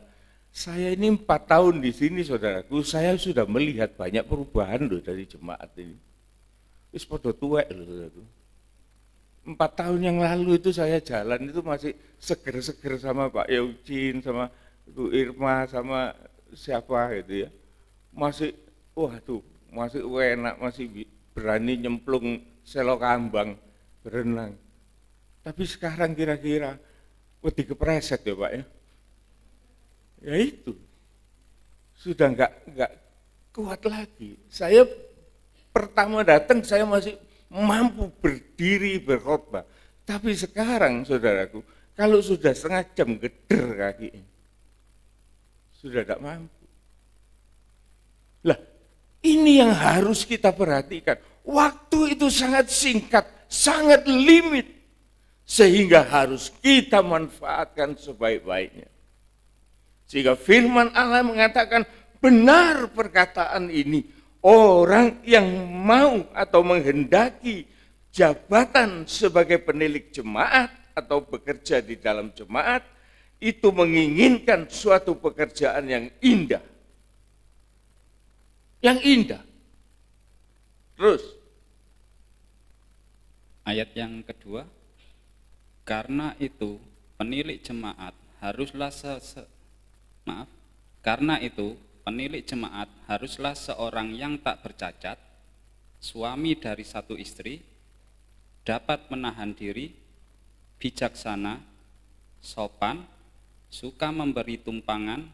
saya ini 4 tahun di sini saudaraku, saya sudah melihat banyak perubahan loh dari jemaat ini. Wis padha tuwek loh saudaraku. 4 tahun yang lalu itu saya jalan itu masih seger-seger sama Pak Eugene, sama Ibu Irma, sama siapa gitu ya. Masih, waduh, masih enak, masih berani nyemplung selok kambang, berenang. Tapi sekarang kira-kira wedi kepreset ya Pak ya. Ya itu, sudah enggak kuat lagi. Saya pertama datang saya masih mampu berdiri berkhotbah. Tapi sekarang saudaraku, kalau sudah setengah jam geder kaki, sudah tidak mampu. Lah, ini yang harus kita perhatikan. Waktu itu sangat singkat, sangat limit. Sehingga harus kita manfaatkan sebaik-baiknya. Sehingga firman Allah mengatakan, benar perkataan ini, orang yang mau atau menghendaki jabatan sebagai penilik jemaat atau bekerja di dalam jemaat, itu menginginkan suatu pekerjaan yang indah. Yang indah. Terus. Ayat yang kedua, karena itu penilik jemaat haruslah seorang yang tak bercacat, suami dari satu istri, dapat menahan diri, bijaksana, sopan, suka memberi tumpangan,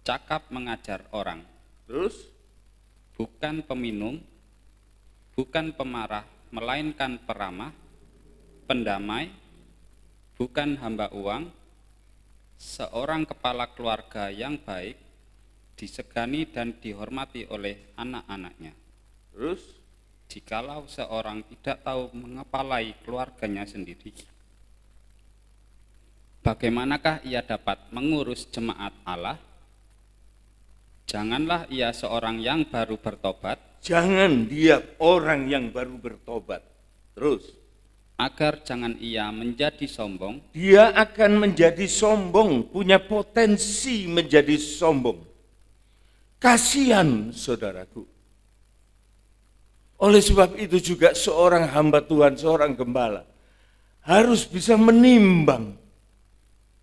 cakap mengajar orang. Terus? Bukan peminum, bukan pemarah, melainkan peramah, pendamai, bukan hamba uang, seorang kepala keluarga yang baik, disegani dan dihormati oleh anak-anaknya. Terus? Jikalau seorang tidak tahu mengepalai keluarganya sendiri, bagaimanakah ia dapat mengurus jemaat Allah? Janganlah ia seorang yang baru bertobat. Jangan dia orang yang baru bertobat. Terus? Agar jangan ia menjadi sombong. Dia akan menjadi sombong, punya potensi menjadi sombong. Kasihan saudaraku. Oleh sebab itu juga seorang hamba Tuhan, seorang gembala harus bisa menimbang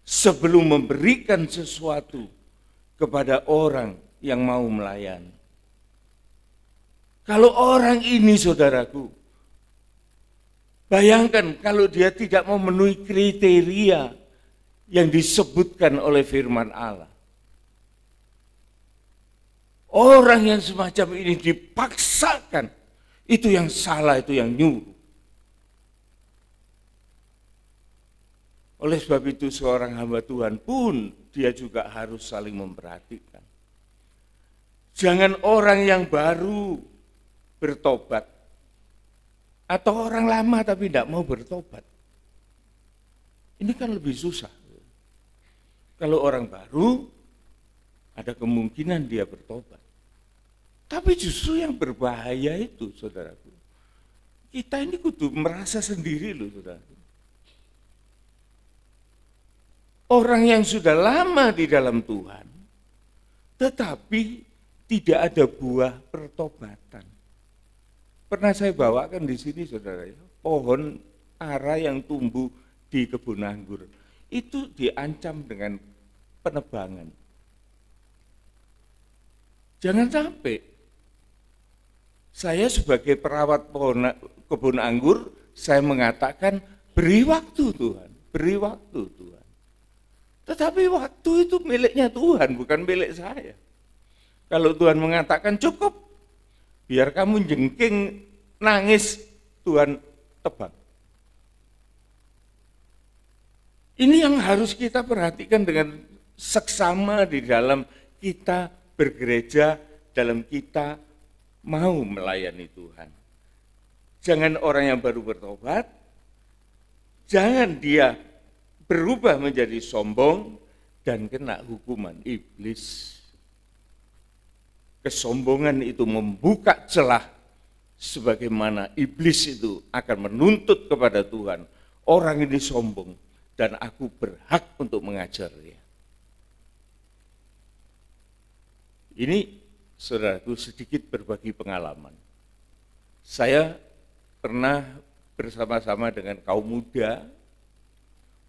sebelum memberikan sesuatu kepada orang yang mau melayani. Kalau orang ini saudaraku, bayangkan kalau dia tidak memenuhi kriteria yang disebutkan oleh firman Allah. Orang yang semacam ini dipaksakan, itu yang salah, itu yang nyuruh. Oleh sebab itu seorang hamba Tuhan pun dia juga harus saling memperhatikan. Jangan orang yang baru bertobat, atau orang lama tapi tidak mau bertobat. Ini kan lebih susah. Kalau orang baru, ada kemungkinan dia bertobat. Tapi justru yang berbahaya itu, saudaraku. Kita ini kudu merasa sendiri loh, saudaraku. Orang yang sudah lama di dalam Tuhan, tetapi tidak ada buah pertobatan. Pernah saya bawakan di sini, saudara, pohon ara yang tumbuh di kebun anggur itu diancam dengan penebangan. Jangan sampai saya sebagai perawat kebun anggur, saya mengatakan beri waktu Tuhan, beri waktu Tuhan. Tetapi waktu itu miliknya Tuhan, bukan milik saya. Kalau Tuhan mengatakan cukup, biar kamu jengking, nangis, Tuhan tebang. Ini yang harus kita perhatikan dengan seksama di dalam kita bergereja, dalam kita mau melayani Tuhan. Jangan orang yang baru bertobat, jangan dia berubah menjadi sombong dan kena hukuman iblis. Kesombongan itu membuka celah sebagaimana iblis itu akan menuntut kepada Tuhan. Orang ini sombong dan aku berhak untuk mengajar dia. Ini saudaraku sedikit berbagi pengalaman. Saya pernah bersama-sama dengan kaum muda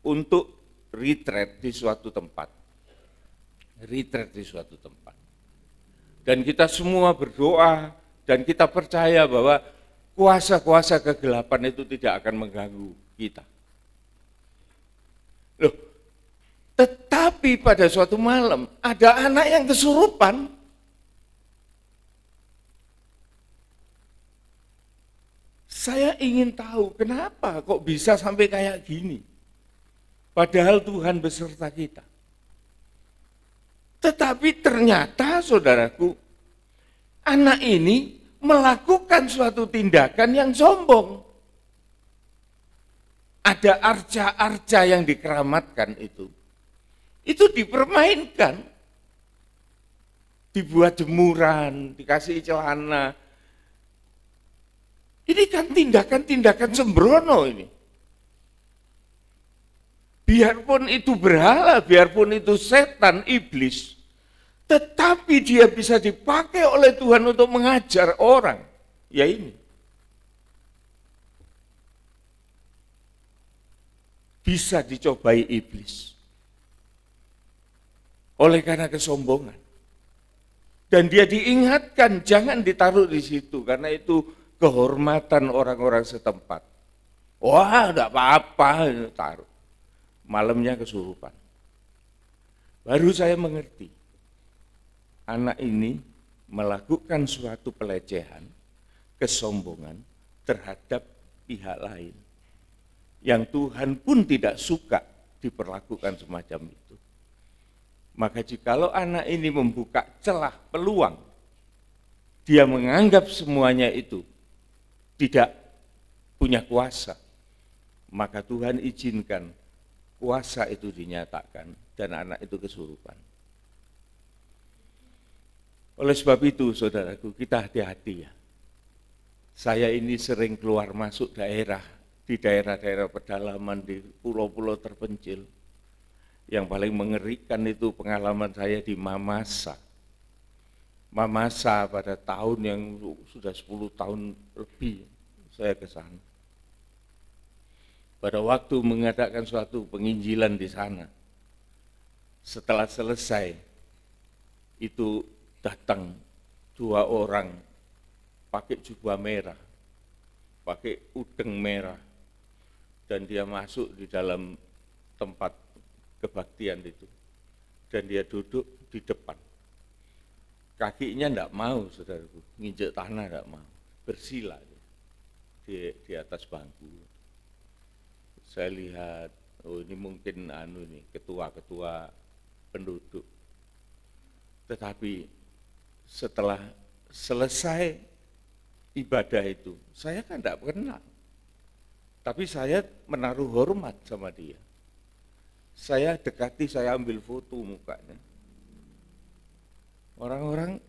untuk retreat di suatu tempat. Retreat di suatu tempat. Dan kita semua berdoa dan kita percaya bahwa kuasa-kuasa kegelapan itu tidak akan mengganggu kita. Loh, tetapi pada suatu malam ada anak yang kesurupan. Saya ingin tahu kenapa kok bisa sampai kayak gini. Padahal Tuhan beserta kita. Tetapi ternyata saudaraku, anak ini melakukan suatu tindakan yang sombong. Ada arca-arca yang dikeramatkan itu dipermainkan. Dibuat jemuran, dikasih celana. Ini kan tindakan-tindakan sembrono ini. Biarpun itu berhala, biarpun itu setan, iblis, tetapi dia bisa dipakai oleh Tuhan untuk mengajar orang. Ya ini. Bisa dicobai iblis. Oleh karena kesombongan. Dan dia diingatkan, jangan ditaruh di situ, karena itu kehormatan orang-orang setempat. Wah, enggak apa-apa, taruh. Malamnya kesurupan. Baru saya mengerti, anak ini melakukan suatu pelecehan, kesombongan terhadap pihak lain. Yang Tuhan pun tidak suka diperlakukan semacam itu. Maka jikalau anak ini membuka celah, peluang, dia menganggap semuanya itu tidak punya kuasa, maka Tuhan izinkan kuasa itu dinyatakan dan anak itu kesurupan. Oleh sebab itu saudaraku, kita hati-hati ya. Saya ini sering keluar masuk daerah, di daerah-daerah pedalaman, di pulau-pulau terpencil. Yang paling mengerikan itu pengalaman saya di Mamasa. Mamasa pada tahun yang sudah 10 tahun lebih saya ke sana. Pada waktu mengadakan suatu penginjilan di sana, setelah selesai, itu datang 2 orang pakai jubah merah, pakai udeng merah, dan dia masuk di dalam tempat kebaktian itu, dan dia duduk di depan. Kakinya enggak mau, saudaraku, nginjek tanah enggak mau, bersila di atas bangku. Saya lihat, oh ini mungkin nih ketua-ketua penduduk. Tetapi setelah selesai ibadah itu, saya kan enggak kenal. Tapi saya menaruh hormat sama dia. Saya dekati, saya ambil foto mukanya. Orang-orang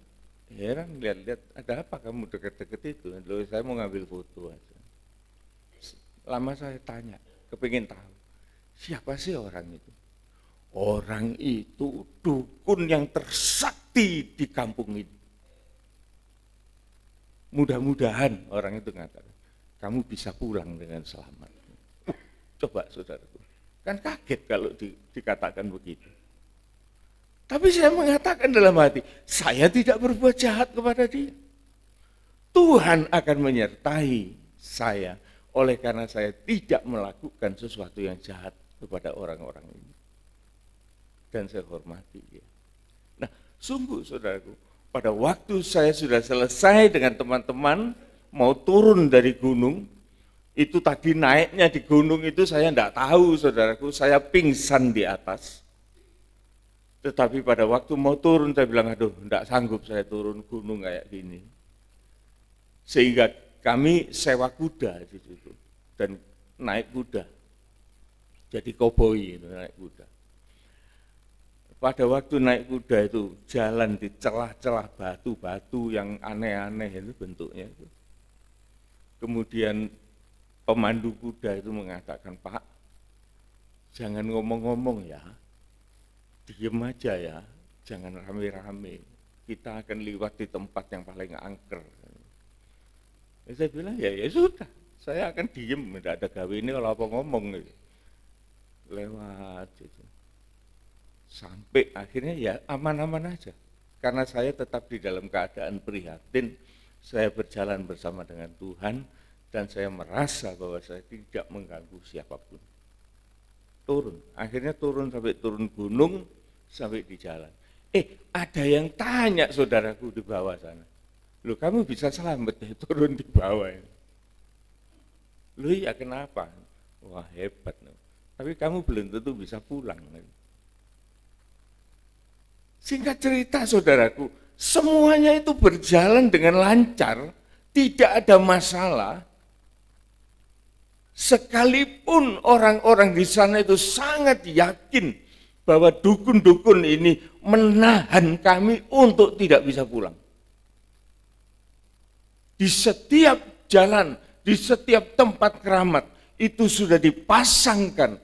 heran lihat-lihat, ada apa kamu deket-deket itu? Loh, saya mau ngambil foto aja. Lama saya tanya, kepingin tahu, siapa sih orang itu? Orang itu dukun yang tersakti di kampung ini. Mudah-mudahan orang itu mengatakan, kamu bisa pulang dengan selamat. Coba saudaraku, kan kaget kalau dikatakan begitu. Tapi saya mengatakan dalam hati, saya tidak berbuat jahat kepada dia. Tuhan akan menyertai saya oleh karena saya tidak melakukan sesuatu yang jahat kepada orang-orang ini. Dan saya hormati dia. Nah, sungguh saudaraku, pada waktu saya sudah selesai dengan teman-teman, mau turun dari gunung, itu tadi naiknya di gunung itu saya tidak tahu saudaraku, saya pingsan di atas. Tetapi pada waktu mau turun saya bilang, aduh tidak sanggup saya turun gunung kayak gini. Sehingga kami sewa kuda di situ dan naik kuda. Jadi koboi itu naik kuda. Pada waktu naik kuda itu jalan di celah-celah batu-batu yang aneh-aneh itu bentuknya itu. Kemudian pemandu kuda itu mengatakan, Pak, jangan ngomong-ngomong ya. Diam aja ya, jangan rame-rame. Kita akan lewat di tempat yang paling angker. Ya, saya bilang ya sudah, saya akan diem, tidak ada gawe ini kalau apa ngomong gitu. Lewat gitu. Sampai akhirnya ya aman-aman aja. Karena saya tetap di dalam keadaan prihatin, saya berjalan bersama dengan Tuhan dan saya merasa bahwa saya tidak mengganggu siapapun. Turun, akhirnya turun sampai turun gunung, sampai di jalan. Ada yang tanya saudaraku di bawah sana. Loh kamu bisa selamat ya turun di bawah ya? Loh iya kenapa? Wah hebat. Tapi kamu belum tentu bisa pulang. Singkat cerita saudaraku, semuanya itu berjalan dengan lancar, tidak ada masalah. Sekalipun orang-orang di sana itu sangat yakin bahwa dukun-dukun ini menahan kami untuk tidak bisa pulang. Di setiap jalan, di setiap tempat keramat, itu sudah dipasangkan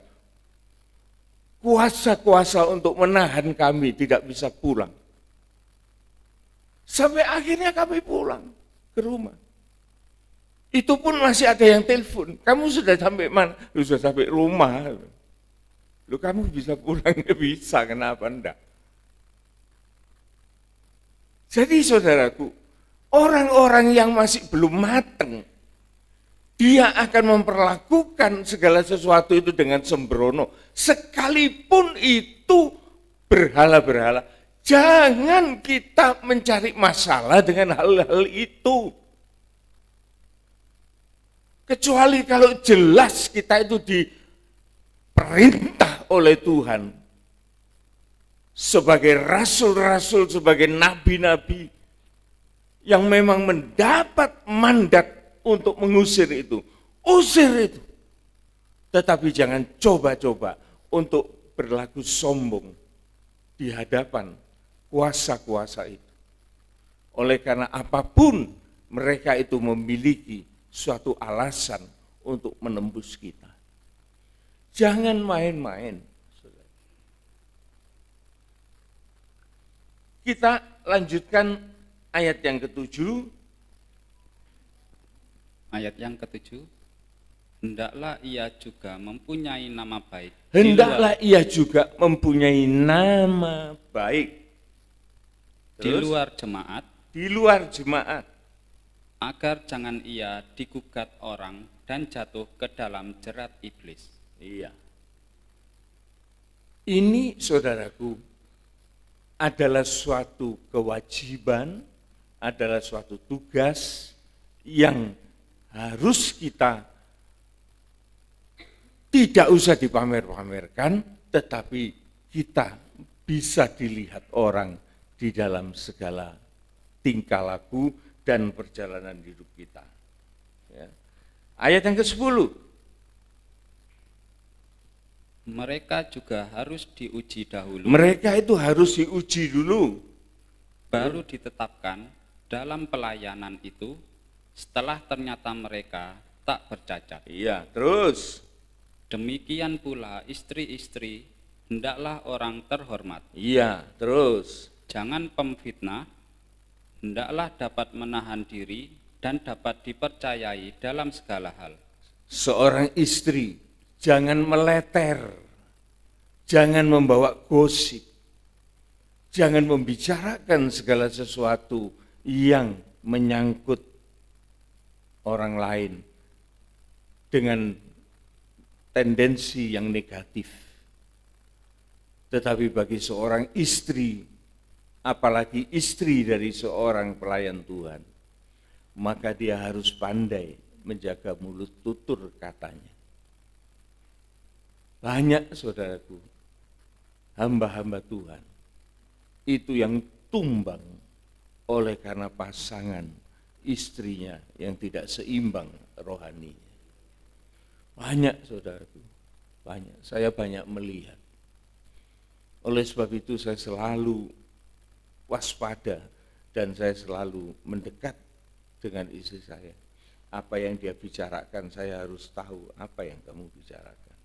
kuasa-kuasa untuk menahan kami tidak bisa pulang. Sampai akhirnya kami pulang ke rumah. Itu pun masih ada yang telepon, kamu sudah sampai mana? Sudah sampai rumah. Lu kamu bisa pulang, nggak bisa, kenapa enggak? Jadi saudaraku, orang-orang yang masih belum matang, dia akan memperlakukan segala sesuatu itu dengan sembrono. Sekalipun itu berhala-berhala, jangan kita mencari masalah dengan hal-hal itu. Kecuali kalau jelas kita itu diperintah oleh Tuhan sebagai rasul-rasul, sebagai nabi-nabi yang memang mendapat mandat untuk mengusir itu. Usir itu. Tetapi jangan coba-coba untuk berlaku sombong di hadapan kuasa-kuasa itu. Oleh karena apapun mereka itu memiliki suatu alasan untuk menembus kita. Jangan main-main. Kita lanjutkan ayat yang ke-7. Ayat yang ke-7, hendaklah ia juga mempunyai nama baik. Hendaklah ia juga mempunyai nama baik. Di luar jemaat. Di luar jemaat. Agar jangan ia digugat orang dan jatuh ke dalam jerat iblis. Iya. Ini saudaraku adalah suatu kewajiban, adalah suatu tugas yang harus kita tidak usah dipamer-pamerkan, tetapi kita bisa dilihat orang di dalam segala tingkah laku dan perjalanan hidup kita. Ya. Ayat yang ke-10. Mereka juga harus diuji dahulu. Mereka itu harus diuji dulu. Baru ditetapkan dalam pelayanan itu setelah ternyata mereka tak bercacat. Iya, terus. Demikian pula istri-istri hendaklah orang terhormat. Iya, terus. Jangan pemfitnah, hendaklah dapat menahan diri dan dapat dipercayai dalam segala hal. Seorang istri jangan meleter, jangan membawa gosip, Jangan membicarakan segala sesuatu yang menyangkut orang lain dengan tendensi yang negatif. Tetapi bagi seorang istri, apalagi istri dari seorang pelayan Tuhan, maka dia harus pandai menjaga mulut tutur katanya. Banyak saudaraku, hamba-hamba Tuhan, itu yang tumbang oleh karena pasangan istrinya yang tidak seimbang rohaninya. Banyak saudaraku, banyak. Saya banyak melihat. Oleh sebab itu saya selalu waspada dan saya selalu mendekat dengan istri saya. Apa yang dia bicarakan saya harus tahu apa yang kamu bicarakan.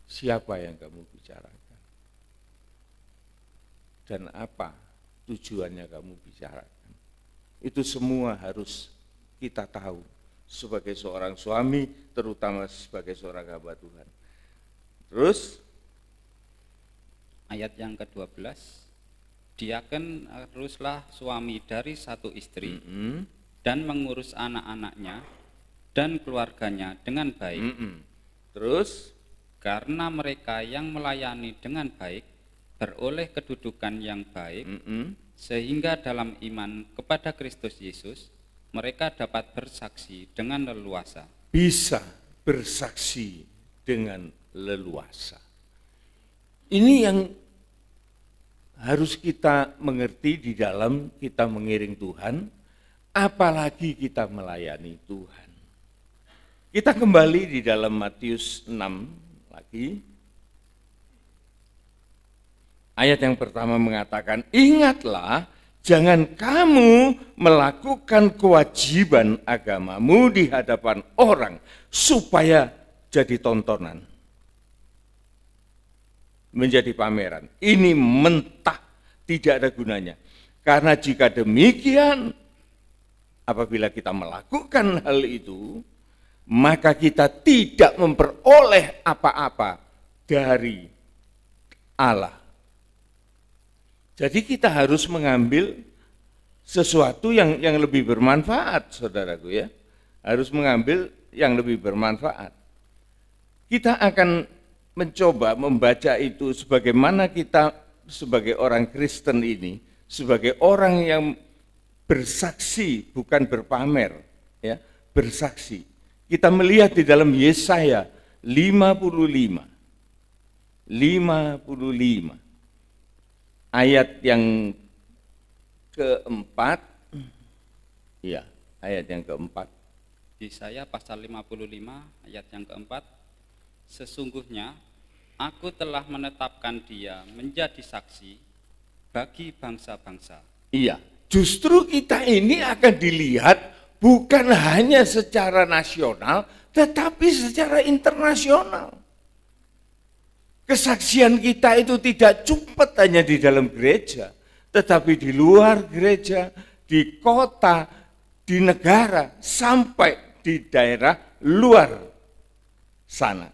Siapa yang kamu bicarakan. Dan apa tujuannya kamu bicarakan. Itu semua harus kita tahu sebagai seorang suami, terutama sebagai seorang hamba Tuhan. Terus ayat yang ke-12, diaken haruslah suami dari satu istri dan mengurus anak-anaknya dan keluarganya dengan baik. Terus Karena mereka yang melayani dengan baik beroleh kedudukan yang baik, sehingga dalam iman kepada Kristus Yesus mereka dapat bersaksi dengan leluasa. Bisa bersaksi dengan leluasa. Ini yang harus kita mengerti di dalam kita mengiring Tuhan, apalagi kita melayani Tuhan. Kita kembali di dalam Matius 6 lagi. Ayat yang pertama mengatakan, ingatlah, jangan kamu melakukan kewajiban agamamu di hadapan orang supaya jadi tontonan, menjadi pameran. Ini mentah, tidak ada gunanya. Karena jika demikian, apabila kita melakukan hal itu, maka kita tidak memperoleh apa-apa dari Allah. Jadi kita harus mengambil sesuatu yang lebih bermanfaat, saudaraku ya. Harus mengambil yang lebih bermanfaat. Kita akan mencoba membaca itu sebagaimana kita sebagai orang Kristen ini, sebagai orang yang bersaksi bukan berpamer, ya, bersaksi. Kita melihat di dalam Yesaya 55 ayat yang keempat, ya, ayat yang keempat. Yesaya pasal 55 ayat yang keempat, sesungguhnya aku telah menetapkan dia menjadi saksi bagi bangsa-bangsa. Iya, justru kita ini akan dilihat bukan hanya secara nasional, tetapi secara internasional. Kesaksian kita itu tidak cuma hanya di dalam gereja, tetapi di luar gereja, di kota, di negara, sampai di daerah luar sana.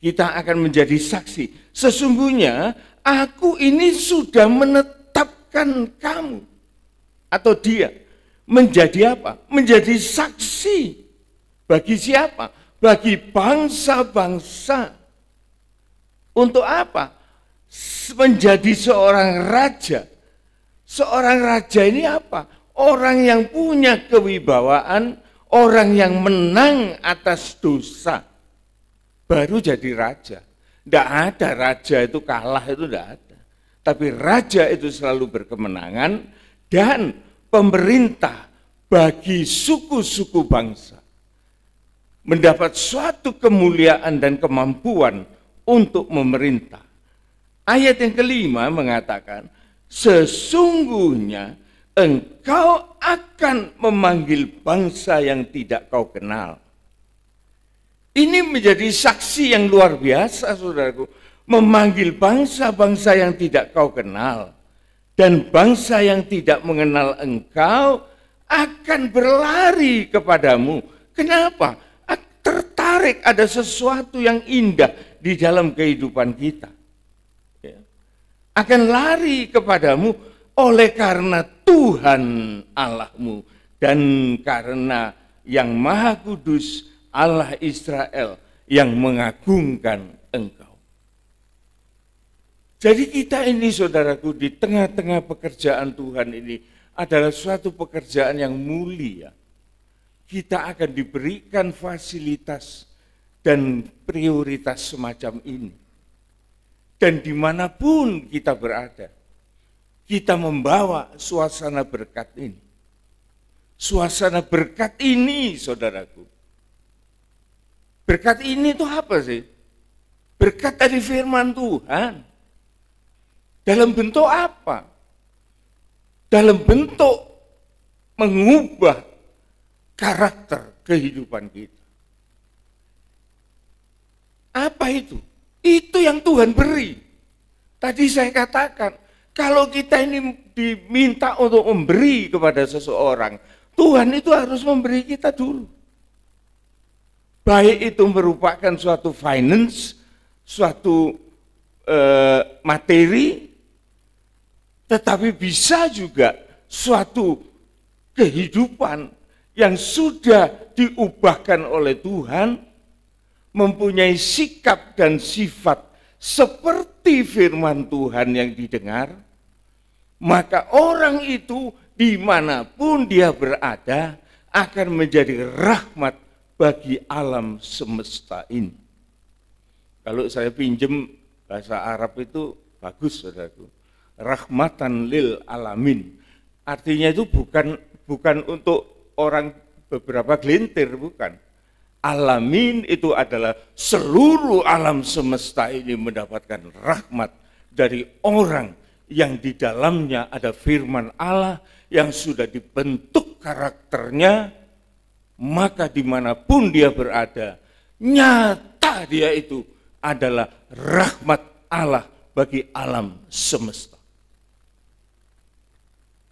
Kita akan menjadi saksi. Sesungguhnya aku ini sudah menetapkan kamu atau dia menjadi apa? Menjadi saksi. Bagi siapa? Bagi bangsa-bangsa. Untuk apa? Menjadi seorang raja. Seorang raja ini apa? Orang yang punya kewibawaan, orang yang menang atas dosa. Baru jadi raja. Tidak ada raja itu kalah, itu tidak ada. Tapi raja itu selalu berkemenangan dan pemerintah bagi suku-suku bangsa mendapat suatu kemuliaan dan kemampuan untuk memerintah. Ayat yang kelima mengatakan, sesungguhnya engkau akan memanggil bangsa yang tidak kau kenal. Ini menjadi saksi yang luar biasa, saudaraku. Memanggil bangsa-bangsa yang tidak kau kenal. Dan bangsa yang tidak mengenal engkau akan berlari kepadamu. Kenapa? Tertarik, ada sesuatu yang indah di dalam kehidupan kita. Ya. akan lari kepadamu oleh karena Tuhan Allahmu dan karena yang Maha Kudus Allah Israel yang mengagungkan engkau. Jadi kita ini saudaraku di tengah-tengah pekerjaan Tuhan ini adalah suatu pekerjaan yang mulia. Kita akan diberikan fasilitas dan prioritas semacam ini. Dan dimanapun kita berada, kita membawa suasana berkat ini. Suasana berkat ini, saudaraku. Berkat ini itu apa sih? Berkat dari firman Tuhan. Dalam bentuk apa? Dalam bentuk mengubah karakter kehidupan kita. Apa itu? Itu yang Tuhan beri. Tadi saya katakan, kalau kita ini diminta untuk memberi kepada seseorang, Tuhan itu harus memberi kita dulu. Baik itu merupakan suatu finance, suatu materi, tetapi bisa juga suatu kehidupan yang sudah diubahkan oleh Tuhan, mempunyai sikap dan sifat seperti firman Tuhan yang didengar, maka orang itu dimanapun dia berada akan menjadi rahmat bagi alam semesta ini. Kalau saya pinjem bahasa Arab itu bagus, saudaraku. Rahmatan lil alamin. Artinya itu bukan untuk orang beberapa gelintir, bukan. Alamin itu adalah seluruh alam semesta ini mendapatkan rahmat dari orang yang di dalamnya ada firman Allah yang sudah dibentuk karakternya, maka dimanapun dia berada, nyata dia itu adalah rahmat Allah bagi alam semesta.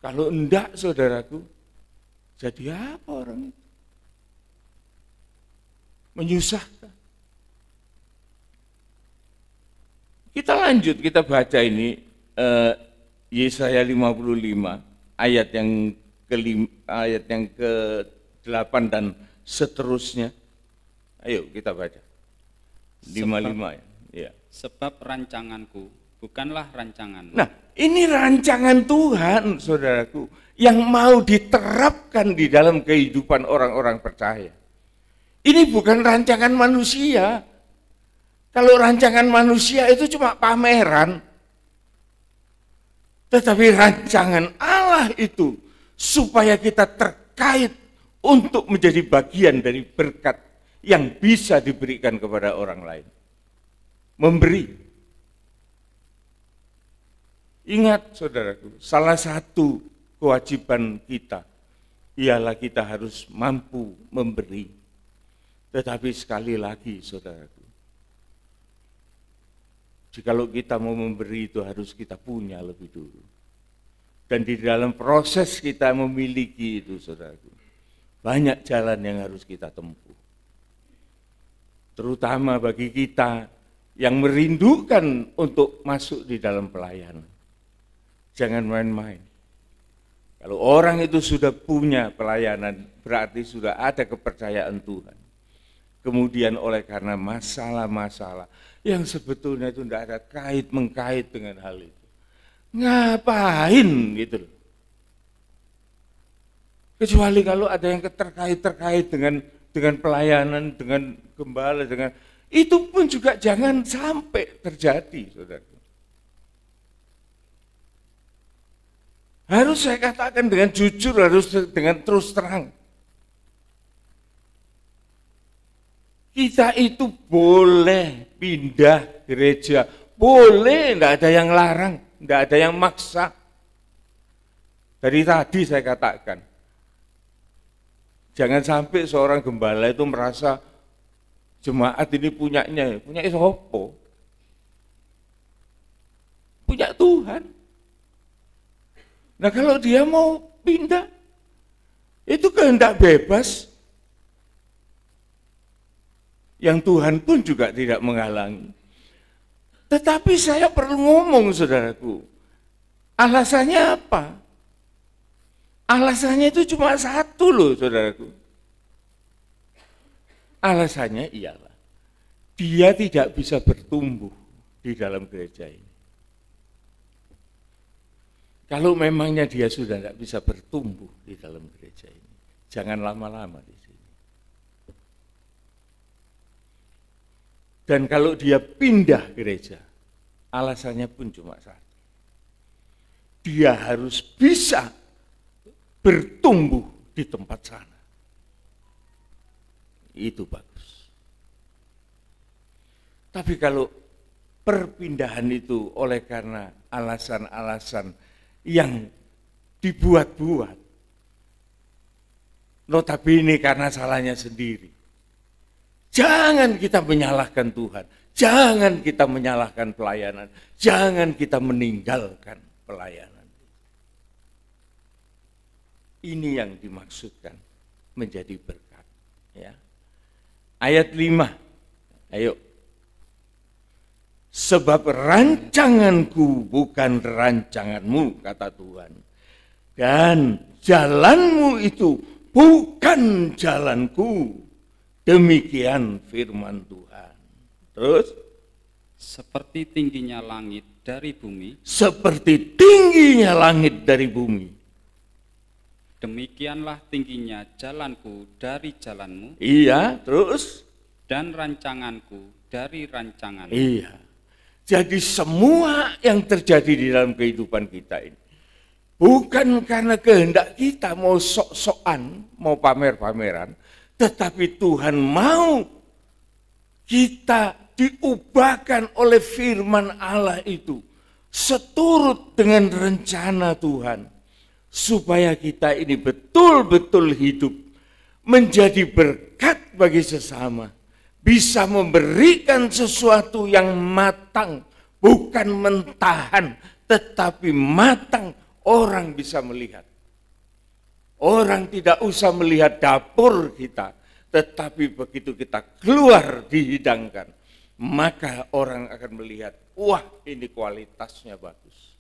Kalau enggak, saudaraku, jadi apa orang itu? Menyusahkan. Kita lanjut, kita baca ini Yesaya 55 ayat yang ke-8 dan seterusnya. Ayo kita baca. 55 ya. Sebab rancanganku bukanlah rancanganmu. Nah, ini rancangan Tuhan, saudaraku, yang mau diterapkan di dalam kehidupan orang-orang percaya. Ini bukan rancangan manusia. Kalau rancangan manusia itu cuma pameran. Tetapi rancangan Allah itu supaya kita terkait untuk menjadi bagian dari berkat yang bisa diberikan kepada orang lain. Memberi. Ingat saudaraku, salah satu kewajiban kita ialah kita harus mampu memberi. Tetapi sekali lagi saudaraku, jikalau kita mau memberi itu harus kita punya lebih dulu. Dan di dalam proses kita memiliki itu saudaraku, banyak jalan yang harus kita tempuh. Terutama bagi kita yang merindukan untuk masuk di dalam pelayanan. Jangan main-main. Kalau orang itu sudah punya pelayanan, berarti sudah ada kepercayaan Tuhan. Kemudian oleh karena masalah-masalah yang sebetulnya itu tidak ada kait-mengkait dengan hal itu. Ngapain gitu loh. Kecuali kalau ada yang terkait dengan pelayanan, dengan gembala, dengan itu pun juga jangan sampai terjadi, saudara. Harus saya katakan dengan jujur, harus dengan terus terang. Kita itu boleh pindah gereja, boleh, tidak ada yang larang, tidak ada yang maksa. Dari tadi saya katakan, jangan sampai seorang gembala itu merasa jemaat ini punya siapa? Punya Tuhan. Nah kalau dia mau pindah, itu kehendak bebas. Yang Tuhan pun juga tidak menghalangi. Tetapi saya perlu ngomong, saudaraku. Alasannya apa? Alasannya itu cuma satu loh, saudaraku. Alasannya ialah dia tidak bisa bertumbuh di dalam gereja ini. Kalau memangnya dia sudah tidak bisa bertumbuh di dalam gereja ini, jangan lama-lama di sini. Dan kalau dia pindah gereja, alasannya pun cuma satu. Dia harus bisa bertumbuh di tempat sana. Itu bagus. Tapi kalau perpindahan itu oleh karena alasan-alasan yang dibuat-buat, notabene karena salahnya sendiri, jangan kita menyalahkan Tuhan, jangan kita menyalahkan pelayanan, jangan kita meninggalkan pelayanan. Ini yang dimaksudkan menjadi berkat. Ya. Ayat 5, ayo. Sebab rancanganku bukan rancanganmu, kata Tuhan. Dan jalanmu itu bukan jalanku. Demikian firman Tuhan. Terus? Seperti tingginya langit dari bumi. Seperti tingginya langit dari bumi. Demikianlah tingginya jalanku dari jalanmu. Iya, terus? Dan rancanganku dari rancanganmu. Iya. Jadi semua yang terjadi di dalam kehidupan kita ini, bukan karena kehendak kita mau sok-sokan, mau pamer-pameran, tetapi Tuhan mau kita diubahkan oleh firman Allah itu, seturut dengan rencana Tuhan, supaya kita ini betul-betul hidup, menjadi berkat bagi sesama, bisa memberikan sesuatu yang matang, bukan mentahan, tetapi matang. Orang bisa melihat. Orang tidak usah melihat dapur kita, tetapi begitu kita keluar dihidangkan, maka orang akan melihat, wah ini kualitasnya bagus.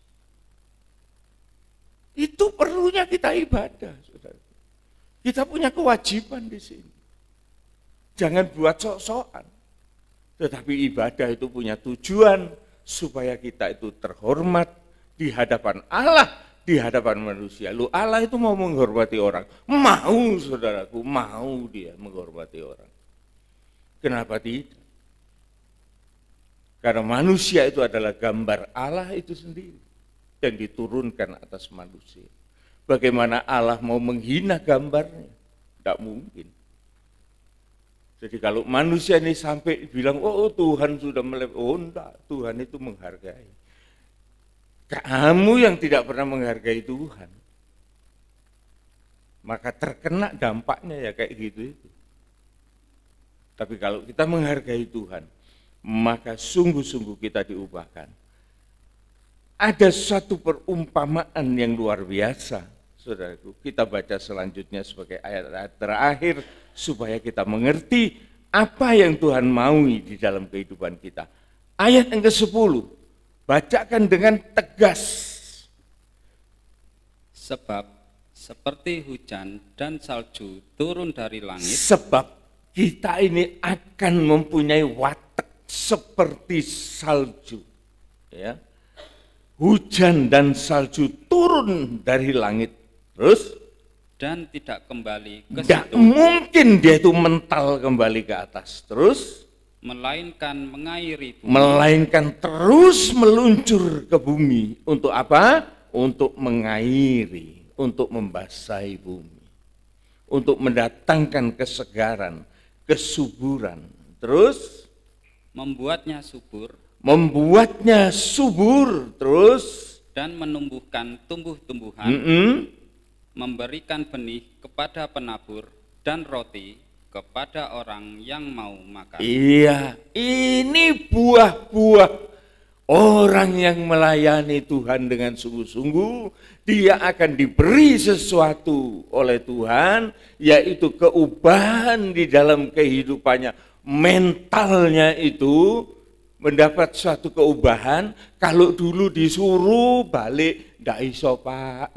Itu perlunya kita ibadah, saudara. Kita punya kewajiban di sini. Jangan buat sok-sokan. Tetapi ibadah itu punya tujuan supaya kita itu terhormat di hadapan Allah, di hadapan manusia. Lu Allah itu mau menghormati orang. Mau, saudaraku, mau dia menghormati orang. Kenapa tidak? Karena manusia itu adalah gambar Allah itu sendiri yang diturunkan atas manusia. Bagaimana Allah mau menghina gambarnya? Tidak mungkin. Jadi kalau manusia ini sampai bilang, oh Tuhan sudah oh enggak, Tuhan itu menghargai. Kamu yang tidak pernah menghargai Tuhan, maka terkena dampaknya ya kayak gitu itu. Tapi kalau kita menghargai Tuhan, maka sungguh-sungguh kita diubahkan. Ada satu perumpamaan yang luar biasa, saudaraku. Kita baca selanjutnya sebagai ayat-ayat terakhir, supaya kita mengerti apa yang Tuhan maui di dalam kehidupan kita. Ayat yang ke-10, bacakan dengan tegas. Sebab seperti hujan dan salju turun dari langit. Sebab kita ini akan mempunyai watak seperti salju. Ya. Hujan dan salju turun dari langit. Terus? Dan tidak kembali ke situ. situ. Mungkin dia itu mental kembali ke atas. Terus? Melainkan mengairi bumi. Melainkan terus meluncur ke bumi. Untuk apa? Untuk mengairi, untuk membasahi bumi. Untuk mendatangkan kesegaran, kesuburan. Terus? Membuatnya subur. Membuatnya subur. Terus? Dan menumbuhkan tumbuh-tumbuhan. Memberikan benih kepada penabur dan roti kepada orang yang mau makan. Iya, ini buah-buah orang yang melayani Tuhan dengan sungguh-sungguh. Dia akan diberi sesuatu oleh Tuhan, yaitu keubahan di dalam kehidupannya. Mentalnya itu mendapat suatu keubahan, kalau dulu disuruh balik, ndak iso Pak.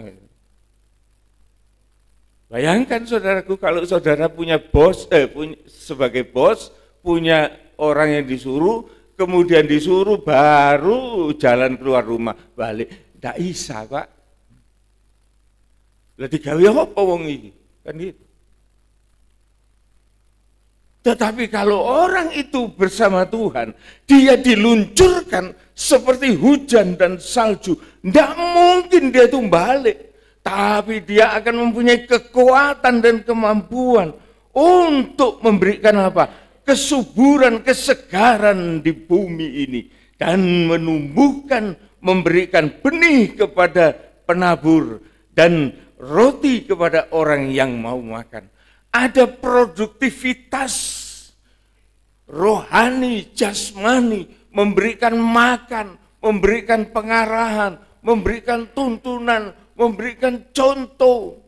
Bayangkan saudaraku, kalau saudara punya bos, sebagai bos, punya orang yang disuruh, kemudian disuruh baru jalan keluar rumah, balik, ndak isa Pak. Lah digawe apa wong iki? Kan gitu. Tetapi kalau orang itu bersama Tuhan, dia diluncurkan seperti hujan dan salju. Tidak mungkin dia itu balik. Tapi dia akan mempunyai kekuatan dan kemampuan untuk memberikan apa? Kesuburan, kesegaran di bumi ini. Dan menumbuhkan, memberikan benih kepada penabur. Dan roti kepada orang yang mau makan. Ada produktivitas rohani, jasmani, memberikan makan, memberikan pengarahan, memberikan tuntunan, memberikan contoh,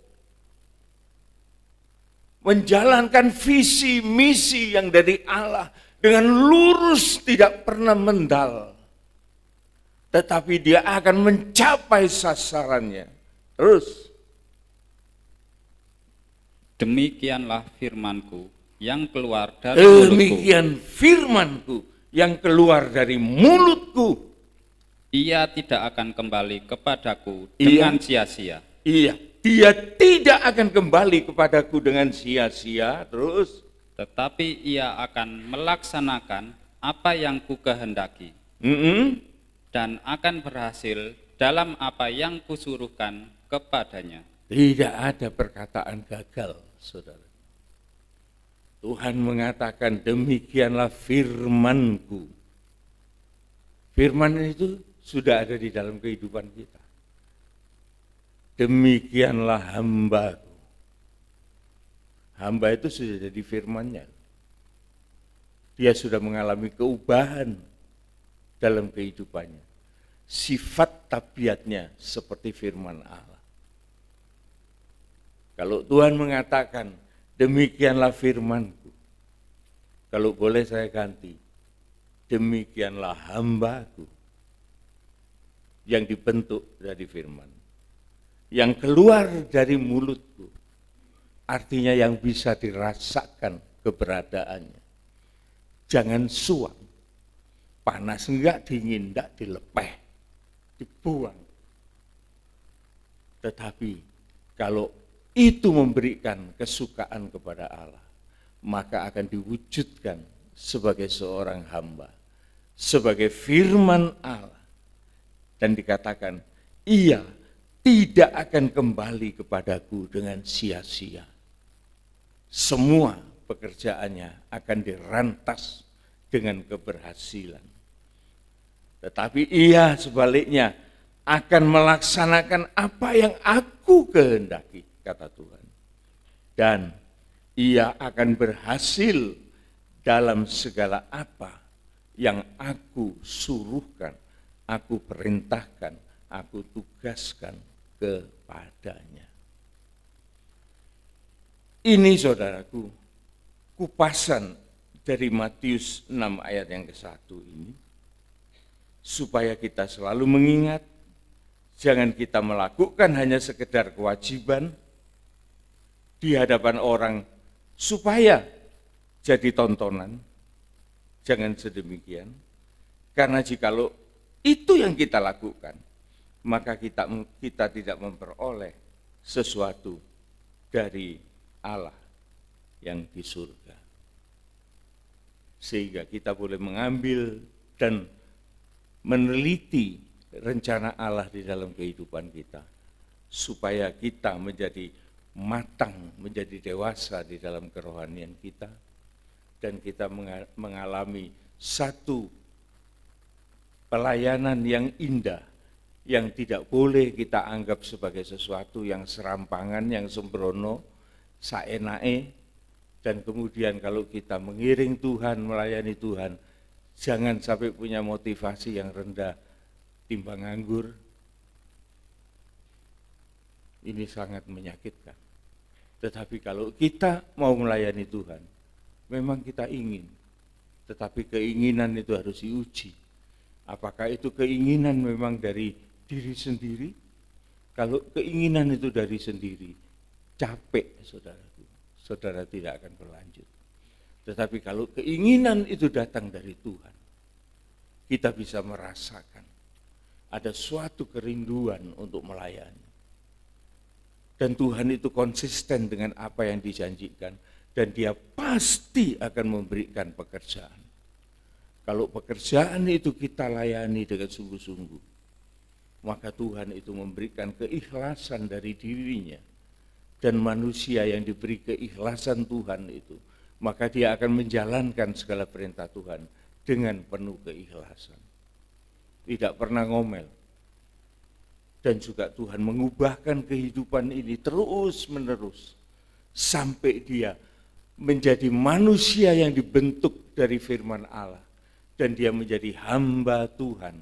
menjalankan visi misi yang dari Allah dengan lurus, tidak pernah mendal, tetapi dia akan mencapai sasarannya. Terus, demikianlah firmanku yang keluar dari mulutku. Demikian firmanku yang keluar dari mulutku. Ia tidak akan kembali kepadaku dengan sia-sia. Iya, dia tidak akan kembali kepadaku dengan sia-sia. Terus, tetapi ia akan melaksanakan apa yang kukehendaki. Dan akan berhasil dalam apa yang kusuruhkan kepadanya. Tidak ada perkataan gagal, saudara. Tuhan mengatakan demikianlah firmanku. Firman itu sudah ada di dalam kehidupan kita. Demikianlah hambaku. Hamba itu sudah jadi firmannya. Dia sudah mengalami keubahan dalam kehidupannya. Sifat tabiatnya seperti firman Allah. Kalau Tuhan mengatakan, demikianlah firmanku. Kalau boleh saya ganti, demikianlah hambaku. Yang dibentuk dari firman. Yang keluar dari mulutku. Artinya yang bisa dirasakan keberadaannya. Jangan suam. Panas enggak, dingin enggak, dilepeh. Dibuang. Tetapi kalau itu memberikan kesukaan kepada Allah, maka akan diwujudkan sebagai seorang hamba, sebagai firman Allah. Dan dikatakan, ia tidak akan kembali kepadaku dengan sia-sia. Semua pekerjaannya akan dirantas dengan keberhasilan. Tetapi ia sebaliknya akan melaksanakan apa yang aku kehendaki, kata Tuhan. Dan ia akan berhasil dalam segala apa yang aku suruhkan, aku perintahkan, aku tugaskan kepadanya. Ini saudaraku, kupasan dari Matius 6 ayat yang ke-1 ini, supaya kita selalu mengingat, jangan kita melakukan hanya sekedar kewajiban di hadapan orang supaya jadi tontonan. Jangan sedemikian, karena jikalau itu yang kita lakukan, maka kita tidak memperoleh sesuatu dari Allah yang di surga. Sehingga kita boleh mengambil dan meneliti rencana Allah di dalam kehidupan kita, supaya kita menjadi matang, menjadi dewasa di dalam kerohanian kita, dan kita mengalami satu pelayanan yang indah, yang tidak boleh kita anggap sebagai sesuatu yang serampangan, yang sembrono, saenae, dan kemudian kalau kita mengiring Tuhan, melayani Tuhan, jangan sampai punya motivasi yang rendah, timbang nganggur. Ini sangat menyakitkan. Tetapi kalau kita mau melayani Tuhan, memang kita ingin Tetapi keinginan itu harus diuji. Apakah itu keinginan memang dari diri sendiri? Kalau keinginan itu dari sendiri, capek saudaraku, saudara tidak akan berlanjut. Tetapi kalau keinginan itu datang dari Tuhan, kita bisa merasakan ada suatu kerinduan untuk melayani. Dan Tuhan itu konsisten dengan apa yang dijanjikan, dan Dia pasti akan memberikan pekerjaan. Kalau pekerjaan itu kita layani dengan sungguh-sungguh, maka Tuhan itu memberikan keikhlasan dari dirinya. Dan manusia yang diberi keikhlasan Tuhan itu, maka dia akan menjalankan segala perintah Tuhan dengan penuh keikhlasan. Tidak pernah ngomel. Dan juga Tuhan mengubahkan kehidupan ini terus menerus sampai dia menjadi manusia yang dibentuk dari firman Allah, dan dia menjadi hamba Tuhan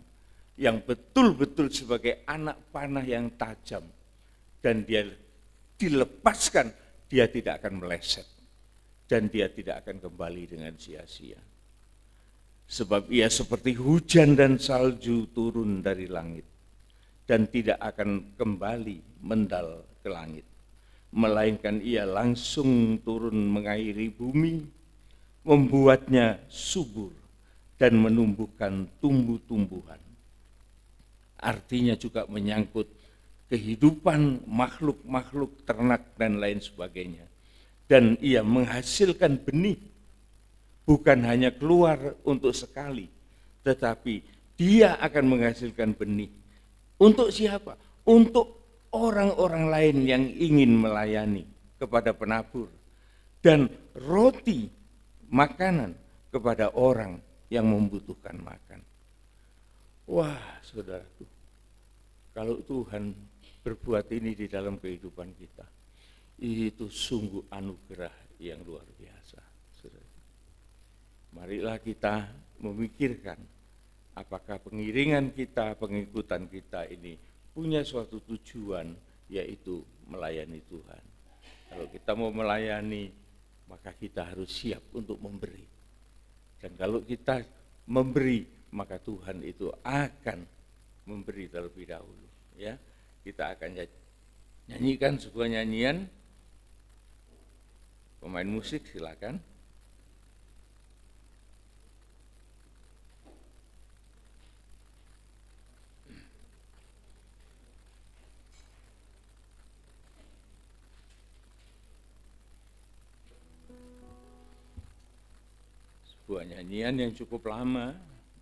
yang betul-betul sebagai anak panah yang tajam, dan dia dilepaskan, dia tidak akan meleset dan dia tidak akan kembali dengan sia-sia. Sebab ia seperti hujan dan salju turun dari langit dan tidak akan kembali mendal ke langit, melainkan ia langsung turun mengairi bumi, membuatnya subur dan menumbuhkan tumbuh-tumbuhan. Artinya juga menyangkut kehidupan makhluk-makhluk ternak dan lain sebagainya. Dan ia menghasilkan benih, bukan hanya keluar untuk sekali, tetapi dia akan menghasilkan benih. Untuk siapa? Untuk orang-orang lain yang ingin melayani kepada penabur, dan roti makanan kepada orang yang membutuhkan makan. Wah, saudaraku, kalau Tuhan berbuat ini di dalam kehidupan kita, itu sungguh anugerah yang luar biasa. Saudara, marilah kita memikirkan apakah pengiringan kita, pengikutan kita ini punya suatu tujuan, yaitu melayani Tuhan. Kalau kita mau melayani, maka kita harus siap untuk memberi. Dan kalau kita memberi, maka Tuhan itu akan memberi terlebih dahulu. Ya, kita akan nyanyikan sebuah nyanyian. Pemain musik silakan. Sebuah nyanyian yang cukup lama,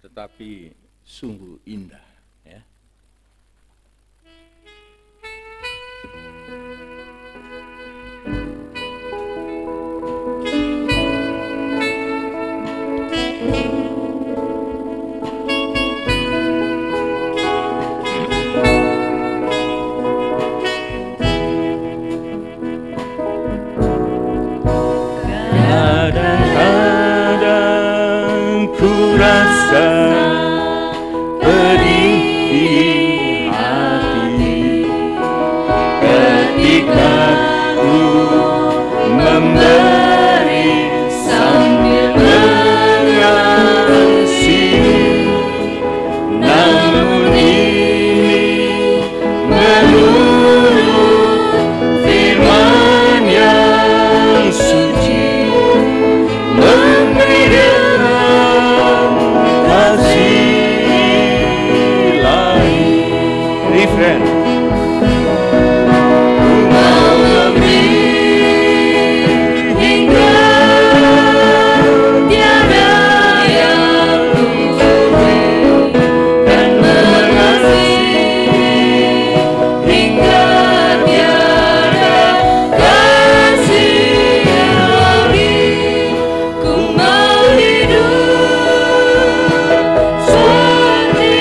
tetapi sungguh indah. Ya. Rasa pedih di hati ketika ku memberi sambil mengasihi, namun ini menurut firman yang suci memberi refrain. Ku mau memberi hingga tiada yang ku beri, dan mengasihi hingga tiada kasih lagi. Ku mau hidup seperti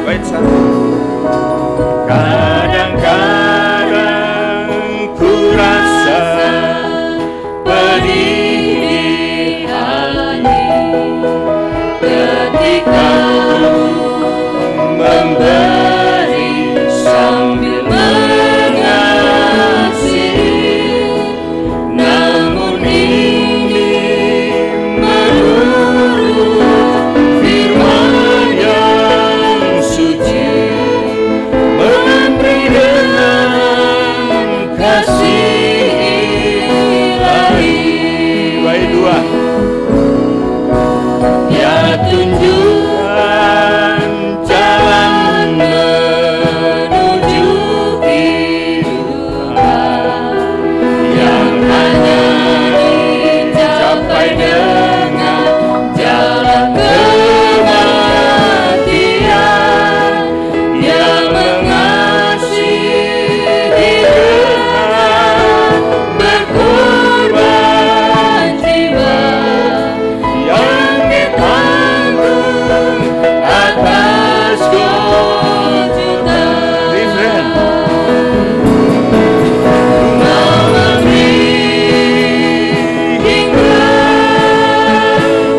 bait satu. Kadang-kadang ku rasa pedih di hati ketika Tuhan. Dia tunjukkan jalan menuju kehidupan yang hanya dicapai dengan jalan kematian. Dia mengasihi dengan berkorban jiwa yang ditanggung atas Golgota. Mau memberi hingga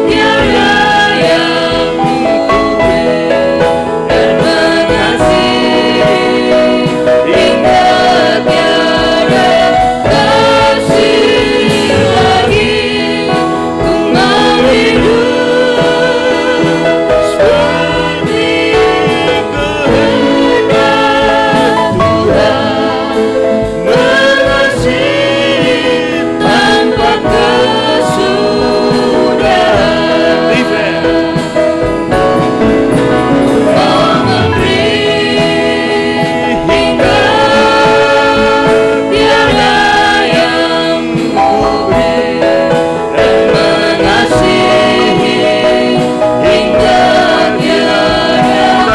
tiada yang kuberi dan mengasihi hingga tiada kasih lagi. Ku mau hidup seperti kehendak Tuhan, mengasihi tanpa kesudahan. Mau memberi hingga tiada yang kuberi dan mengasihi hingga tiada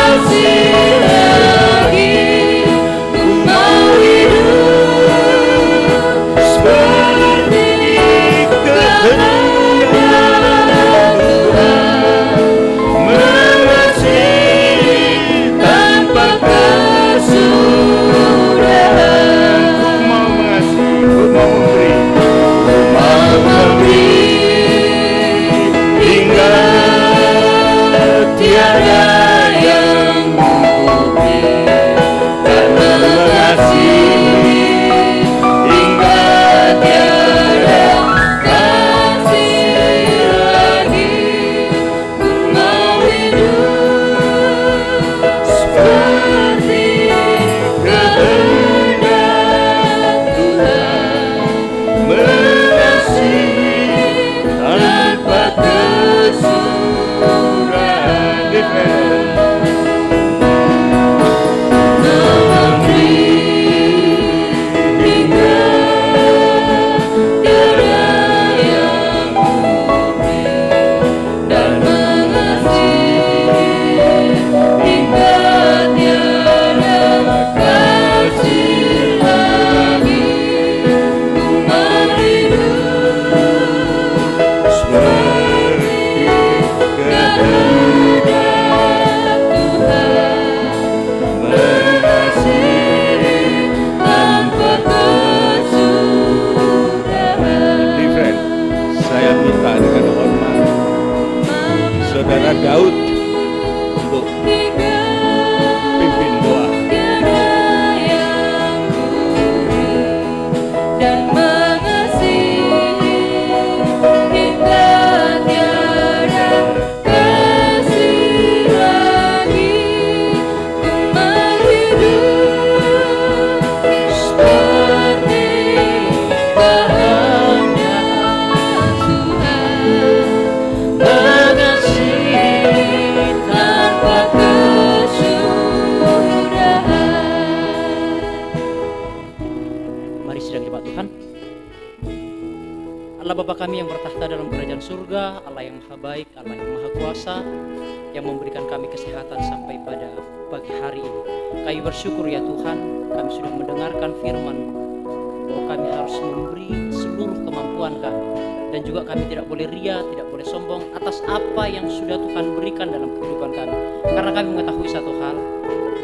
kasih lagi. Ku mau hidup seperti kehendak Tuhan, mengasihi tanpa kesudahan. Ku mau mengasihi, ku mau memberi. Mau memberi hingga tiada yang kuberi dan mengasihi hingga tiada kasih lagi. Ku mau hidup seperti kehendak Tuhan, mengasihi tanpa kesudahan. Memberi hingga tiada yang kuberi dan mengasihi hingga tiada kasih lagi. Ku mau hidup seperti kehendak Tuhan, mengasihi tanpa kesudahan. Different. Saya minta dengan hormat Saudara Daud untuk pimpin doa. Tiada yang kuberi dan mengasihi hingga tiada kasih lagi. Ku mau hidup seperti kehendak Tuhan, mengasihi tanpa kesudahan. Mari sidang jemaat Tuhan. Allah Bapa kami yang bertahta dalam kerajaan surga, Allah yang maha baik, Allah yang maha kuasa, yang memberikan kami kesehatan sampai pada pagi hari ini. Kami bersyukur ya Tuhan, kami sudah mendengarkan firman bahwa kami harus memberi seluruh kemampuan kami, dan juga kami tidak boleh ria, tidak boleh sombong atas apa yang sudah Tuhan berikan dalam kehidupan kami. Karena kami mengetahui satu hal,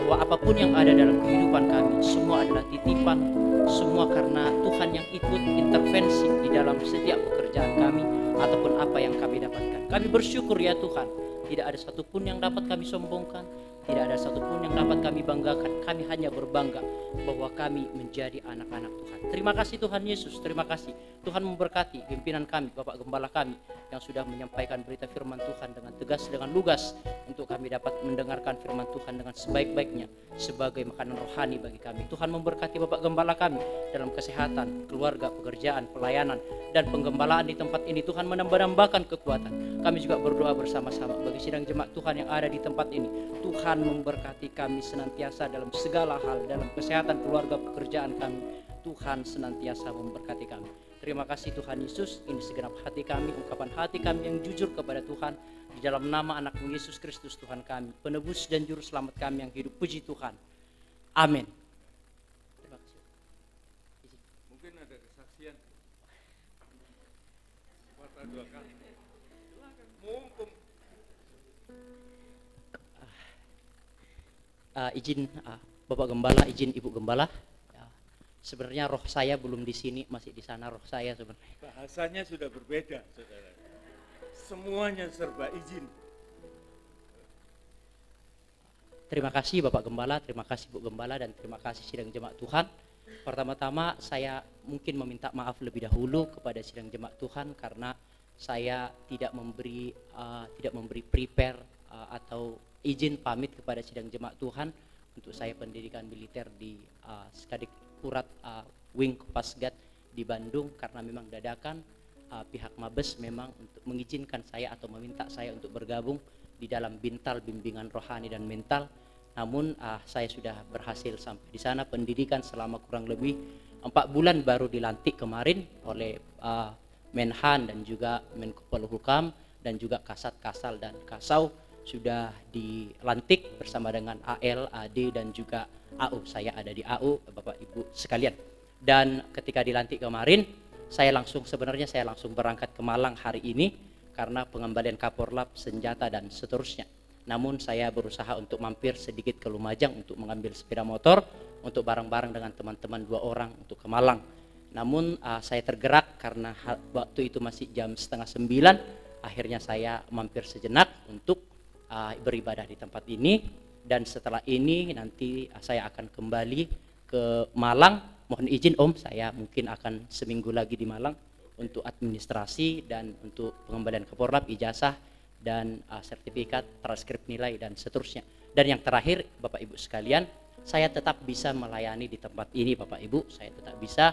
bahwa apapun yang ada dalam kehidupan kami semua adalah titipan, semua karena Tuhan yang ikut intervensi di dalam setiap pekerjaan kami ataupun apa yang kami dapatkan. Kami bersyukur ya Tuhan, tidak ada satupun yang dapat kami sombongkan, tidak ada satupun yang dapat kami banggakan. Kami hanya berbangga bahwa kami menjadi anak-anak Tuhan. Terima kasih Tuhan Yesus, terima kasih. Tuhan memberkati pimpinan kami, Bapak Gembala kami yang sudah menyampaikan berita firman Tuhan dengan tegas, dengan lugas, untuk kami dapat mendengarkan firman Tuhan dengan sebaik-baiknya sebagai makanan rohani bagi kami. Tuhan memberkati Bapak Gembala kami dalam kesehatan, keluarga, pekerjaan, pelayanan, dan penggembalaan di tempat ini. Tuhan menambah-nambahkan kekuatan. Kami juga berdoa bersama-sama bagi sidang jemaat Tuhan yang ada di tempat ini. Tuhan memberkati kami senantiasa dalam segala hal, dalam kesehatan, keluarga, pekerjaan kami. Tuhan senantiasa memberkati kami. Terima kasih Tuhan Yesus, ini segenap hati kami, ungkapan hati kami yang jujur kepada Tuhan, di dalam nama anak-Mu Yesus Kristus Tuhan kami, penebus dan juru selamat kami yang hidup. Puji Tuhan. Amin. Terima kasih. Mungkin ada kesaksian. Kuartal 2 kali. Silakan, mumpung. Izin Bapak Gembala, izin Ibu Gembala. Sebenarnya roh saya belum di sini, masih di sana roh saya sebenarnya. Bahasanya sudah berbeda, saudara. Semuanya serba izin. Terima kasih Bapak Gembala, terima kasih Bu Gembala, dan terima kasih sidang jemaat Tuhan. Pertama-tama saya mungkin meminta maaf lebih dahulu kepada sidang jemaat Tuhan karena saya tidak memberi prepare atau izin pamit kepada sidang jemaat Tuhan untuk saya pendidikan militer di Kadikurat Wing Kopasgat di Bandung, karena memang dadakan pihak Mabes memang untuk mengizinkan saya atau meminta saya untuk bergabung di dalam Bintal bimbingan rohani dan mental. Namun saya sudah berhasil sampai di sana pendidikan selama kurang lebih 4 bulan, baru dilantik kemarin oleh Menhan dan juga Menko Polhukam dan juga Kasat, Kasal dan Kasau sudah dilantik bersama dengan AL, AD dan juga AU. Saya ada di AU, Bapak Ibu sekalian. Dan ketika dilantik kemarin, saya langsung berangkat ke Malang hari ini karena pengembalian Kaporlap, senjata dan seterusnya. Namun saya berusaha untuk mampir sedikit ke Lumajang untuk mengambil sepeda motor untuk bareng-bareng dengan teman-teman 2 orang untuk ke Malang. Namun saya tergerak karena waktu itu masih jam 8:30, akhirnya saya mampir sejenak untuk beribadah di tempat ini, dan setelah ini nanti saya akan kembali ke Malang. Mohon izin Om, saya mungkin akan seminggu lagi di Malang untuk administrasi dan untuk pengembalian Kaporlap, ijazah dan sertifikat, transkrip nilai dan seterusnya. Dan yang terakhir Bapak Ibu sekalian, saya tetap bisa melayani di tempat ini Bapak Ibu, saya tetap bisa.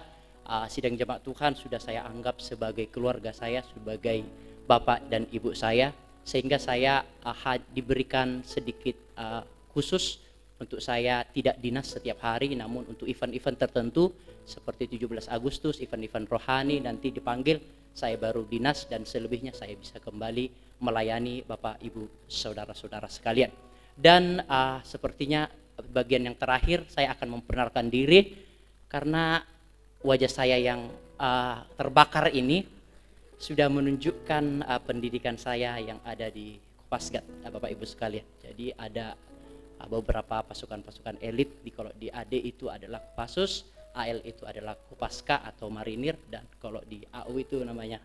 Sidang jemaat Tuhan sudah saya anggap sebagai keluarga saya, sebagai Bapak dan Ibu saya, sehingga saya diberikan sedikit khusus untuk saya tidak dinas setiap hari, namun untuk event-event tertentu seperti 17 Agustus, event-event rohani nanti dipanggil, saya baru dinas, dan selebihnya saya bisa kembali melayani Bapak Ibu saudara-saudara sekalian. Dan sepertinya bagian yang terakhir saya akan memperkenalkan diri, karena wajah saya yang terbakar ini sudah menunjukkan pendidikan saya yang ada di Kopasgat, Bapak Ibu sekalian. Jadi ada beberapa pasukan-pasukan elit, kalau di AD itu adalah Kopassus, AL itu adalah Kopaska atau Marinir, dan kalau di AU itu namanya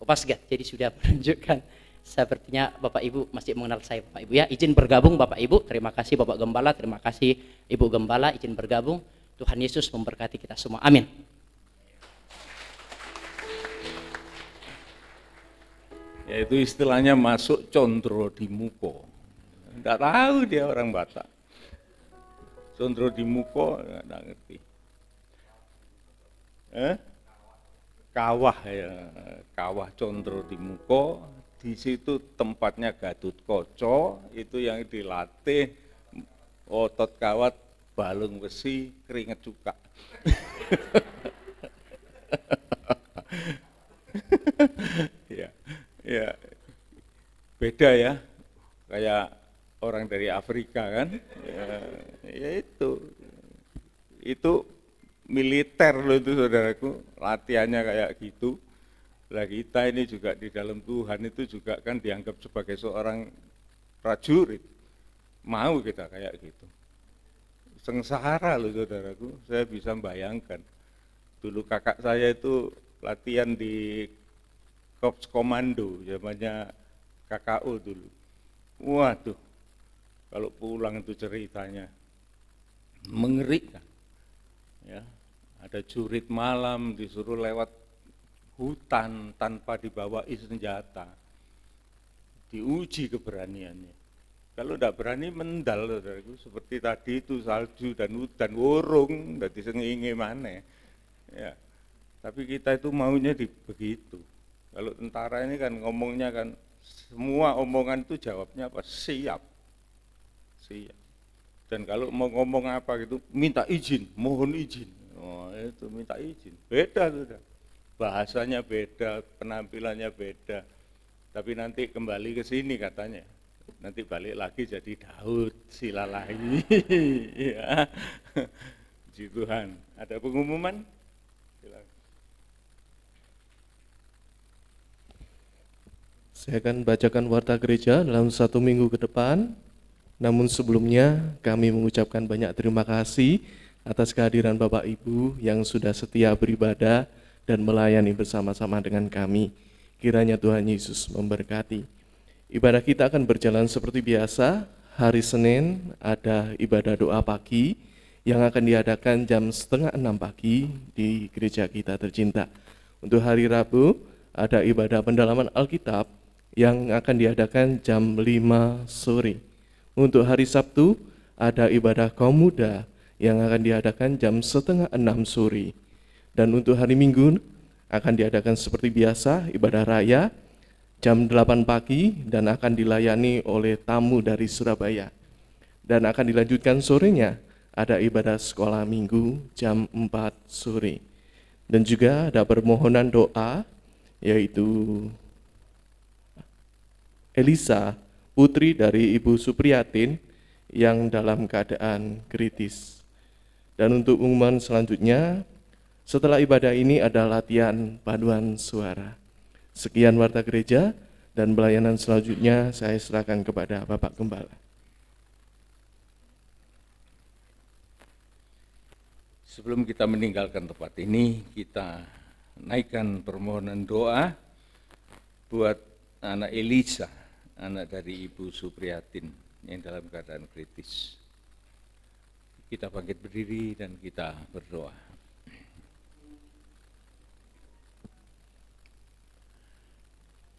Kopasgat. Jadi sudah menunjukkan, sepertinya Bapak Ibu masih mengenal saya Bapak Ibu ya. Izin bergabung Bapak Ibu, terima kasih Bapak Gembala, terima kasih Ibu Gembala, izin bergabung. Tuhan Yesus memberkati kita semua, amin. Yaitu istilahnya masuk condro di muko. Enggak tahu dia orang Batak. Condro di muko enggak ngerti. Kawah ya, kawah condro di muko. Di situ tempatnya Gatut Koco, itu yang dilatih otot kawat, balung besi, keringet cuka. Ya, beda ya, kayak orang dari Afrika kan, ya itu militer loh itu saudaraku, latihannya kayak gitu. Lah kita ini juga di dalam Tuhan itu juga kan dianggap sebagai seorang prajurit, mau kita kayak gitu. Sengsara loh saudaraku, saya bisa bayangkan. Dulu kakak saya itu latihan di Korps Komando, zamannya KKO dulu. Waduh, Kalau pulang itu ceritanya mengerikan. Ya, ada jurid malam disuruh lewat hutan tanpa dibawa senjata. Diuji keberaniannya. Kalau tidak berani mendal, saudaraku, seperti tadi itu salju dan hutan urung, dari sengingi mana. Ya. Tapi kita itu maunya begitu. Kalau tentara ini kan ngomongnya kan semua omongan itu jawabnya apa? Siap. Siap. Dan kalau mau ngomong apa gitu, minta izin, mohon izin. Oh, itu minta izin. Beda sudah. Bahasanya beda, penampilannya beda. Tapi nanti kembali ke sini katanya. Nanti balik lagi jadi Daud, silalahi. Ya. Puji Tuhan. Ada pengumuman? Silakan. Saya akan bacakan warta gereja dalam 1 minggu ke depan. Namun sebelumnya kami mengucapkan banyak terima kasih atas kehadiran Bapak Ibu yang sudah setia beribadah dan melayani bersama-sama dengan kami. Kiranya Tuhan Yesus memberkati. Ibadah kita akan berjalan seperti biasa. Hari Senin ada ibadah doa pagi yang akan diadakan jam 5:30 pagi di gereja kita tercinta. Untuk hari Rabu ada ibadah pendalaman Alkitab yang akan diadakan jam 5 sore. Untuk hari Sabtu ada ibadah kaum muda yang akan diadakan jam 5:30 sore. Dan untuk hari Minggu akan diadakan seperti biasa ibadah raya jam 8 pagi dan akan dilayani oleh tamu dari Surabaya. Dan akan dilanjutkan sorenya ada ibadah sekolah minggu jam 4 sore. Dan juga ada permohonan doa yaitu Elisa, putri dari Ibu Supriyatin yang dalam keadaan kritis. Dan untuk pengumuman selanjutnya, setelah ibadah ini ada latihan paduan suara. Sekian warta gereja dan pelayanan selanjutnya saya serahkan kepada Bapak Gembala. Sebelum kita meninggalkan tempat ini, kita naikkan permohonan doa buat anak Elisa, anak dari Ibu Supriyatin yang dalam keadaan kritis. Kita bangkit berdiri dan kita berdoa.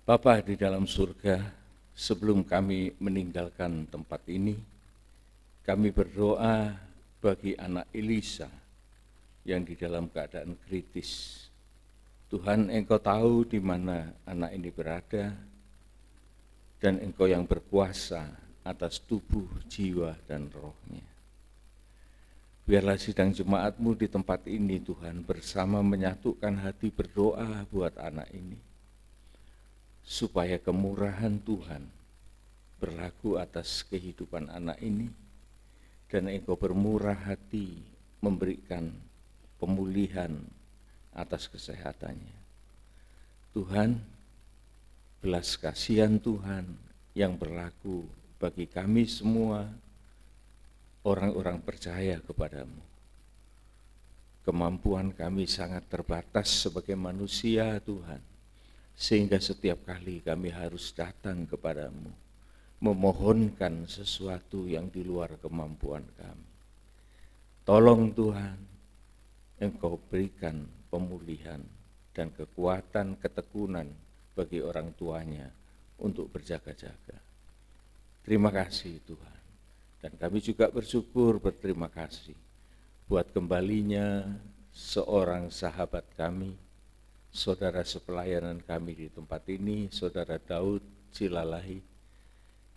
Bapa di dalam surga, sebelum kami meninggalkan tempat ini, kami berdoa bagi anak Elisa yang di dalam keadaan kritis. Tuhan, Engkau tahu di mana anak ini berada, dan Engkau yang berkuasa atas tubuh, jiwa, dan rohnya. Biarlah sidang jemaat-Mu di tempat ini, Tuhan, bersama menyatukan hati berdoa buat anak ini, supaya kemurahan Tuhan berlaku atas kehidupan anak ini, dan Engkau bermurah hati memberikan pemulihan atas kesehatannya. Tuhan, belas kasihan Tuhan yang berlaku bagi kami semua, orang-orang percaya kepadamu. Kemampuan kami sangat terbatas sebagai manusia, Tuhan, sehingga setiap kali kami harus datang kepadamu, memohonkan sesuatu yang di luar kemampuan kami. Tolong Tuhan, Engkau berikan pemulihan dan kekuatan ketekunan bagi orang tuanya untuk berjaga-jaga. Terima kasih Tuhan. Dan kami juga berterima kasih buat kembalinya seorang sahabat kami, saudara sepelayanan kami di tempat ini, saudara Daud Silalahi,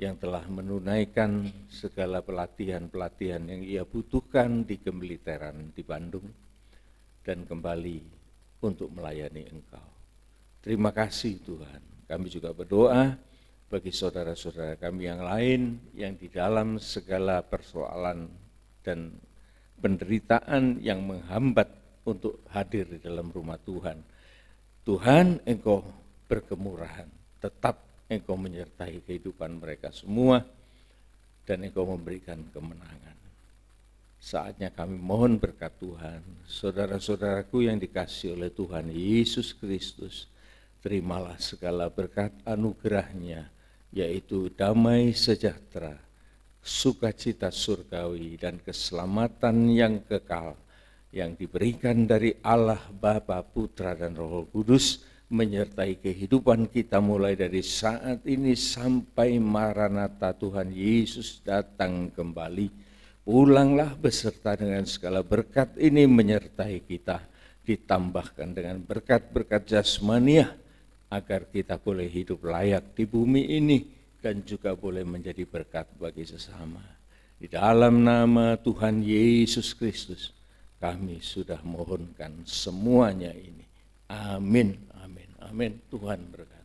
yang telah menunaikan segala pelatihan-pelatihan yang ia butuhkan di kemiliteran di Bandung, dan kembali untuk melayani Engkau. Terima kasih Tuhan. Kami juga berdoa bagi saudara-saudara kami yang lain yang di dalam segala persoalan dan penderitaan yang menghambat untuk hadir di dalam rumah Tuhan. Tuhan, Engkau berkemurahan, tetap Engkau menyertai kehidupan mereka semua, dan Engkau memberikan kemenangan. Saatnya kami mohon berkat Tuhan, saudara-saudaraku yang dikasihi oleh Tuhan Yesus Kristus, terimalah segala berkat anugerah-Nya, yaitu damai sejahtera, sukacita surgawi dan keselamatan yang kekal yang diberikan dari Allah Bapa, Putra, dan Roh Kudus menyertai kehidupan kita mulai dari saat ini sampai Maranatha Tuhan Yesus datang kembali. Pulanglah beserta dengan segala berkat ini menyertai kita, ditambahkan dengan berkat-berkat jasmaniah agar kita boleh hidup layak di bumi ini dan juga boleh menjadi berkat bagi sesama. Di dalam nama Tuhan Yesus Kristus, kami sudah mohonkan semuanya ini. Amin, amin, amin. Tuhan berkati.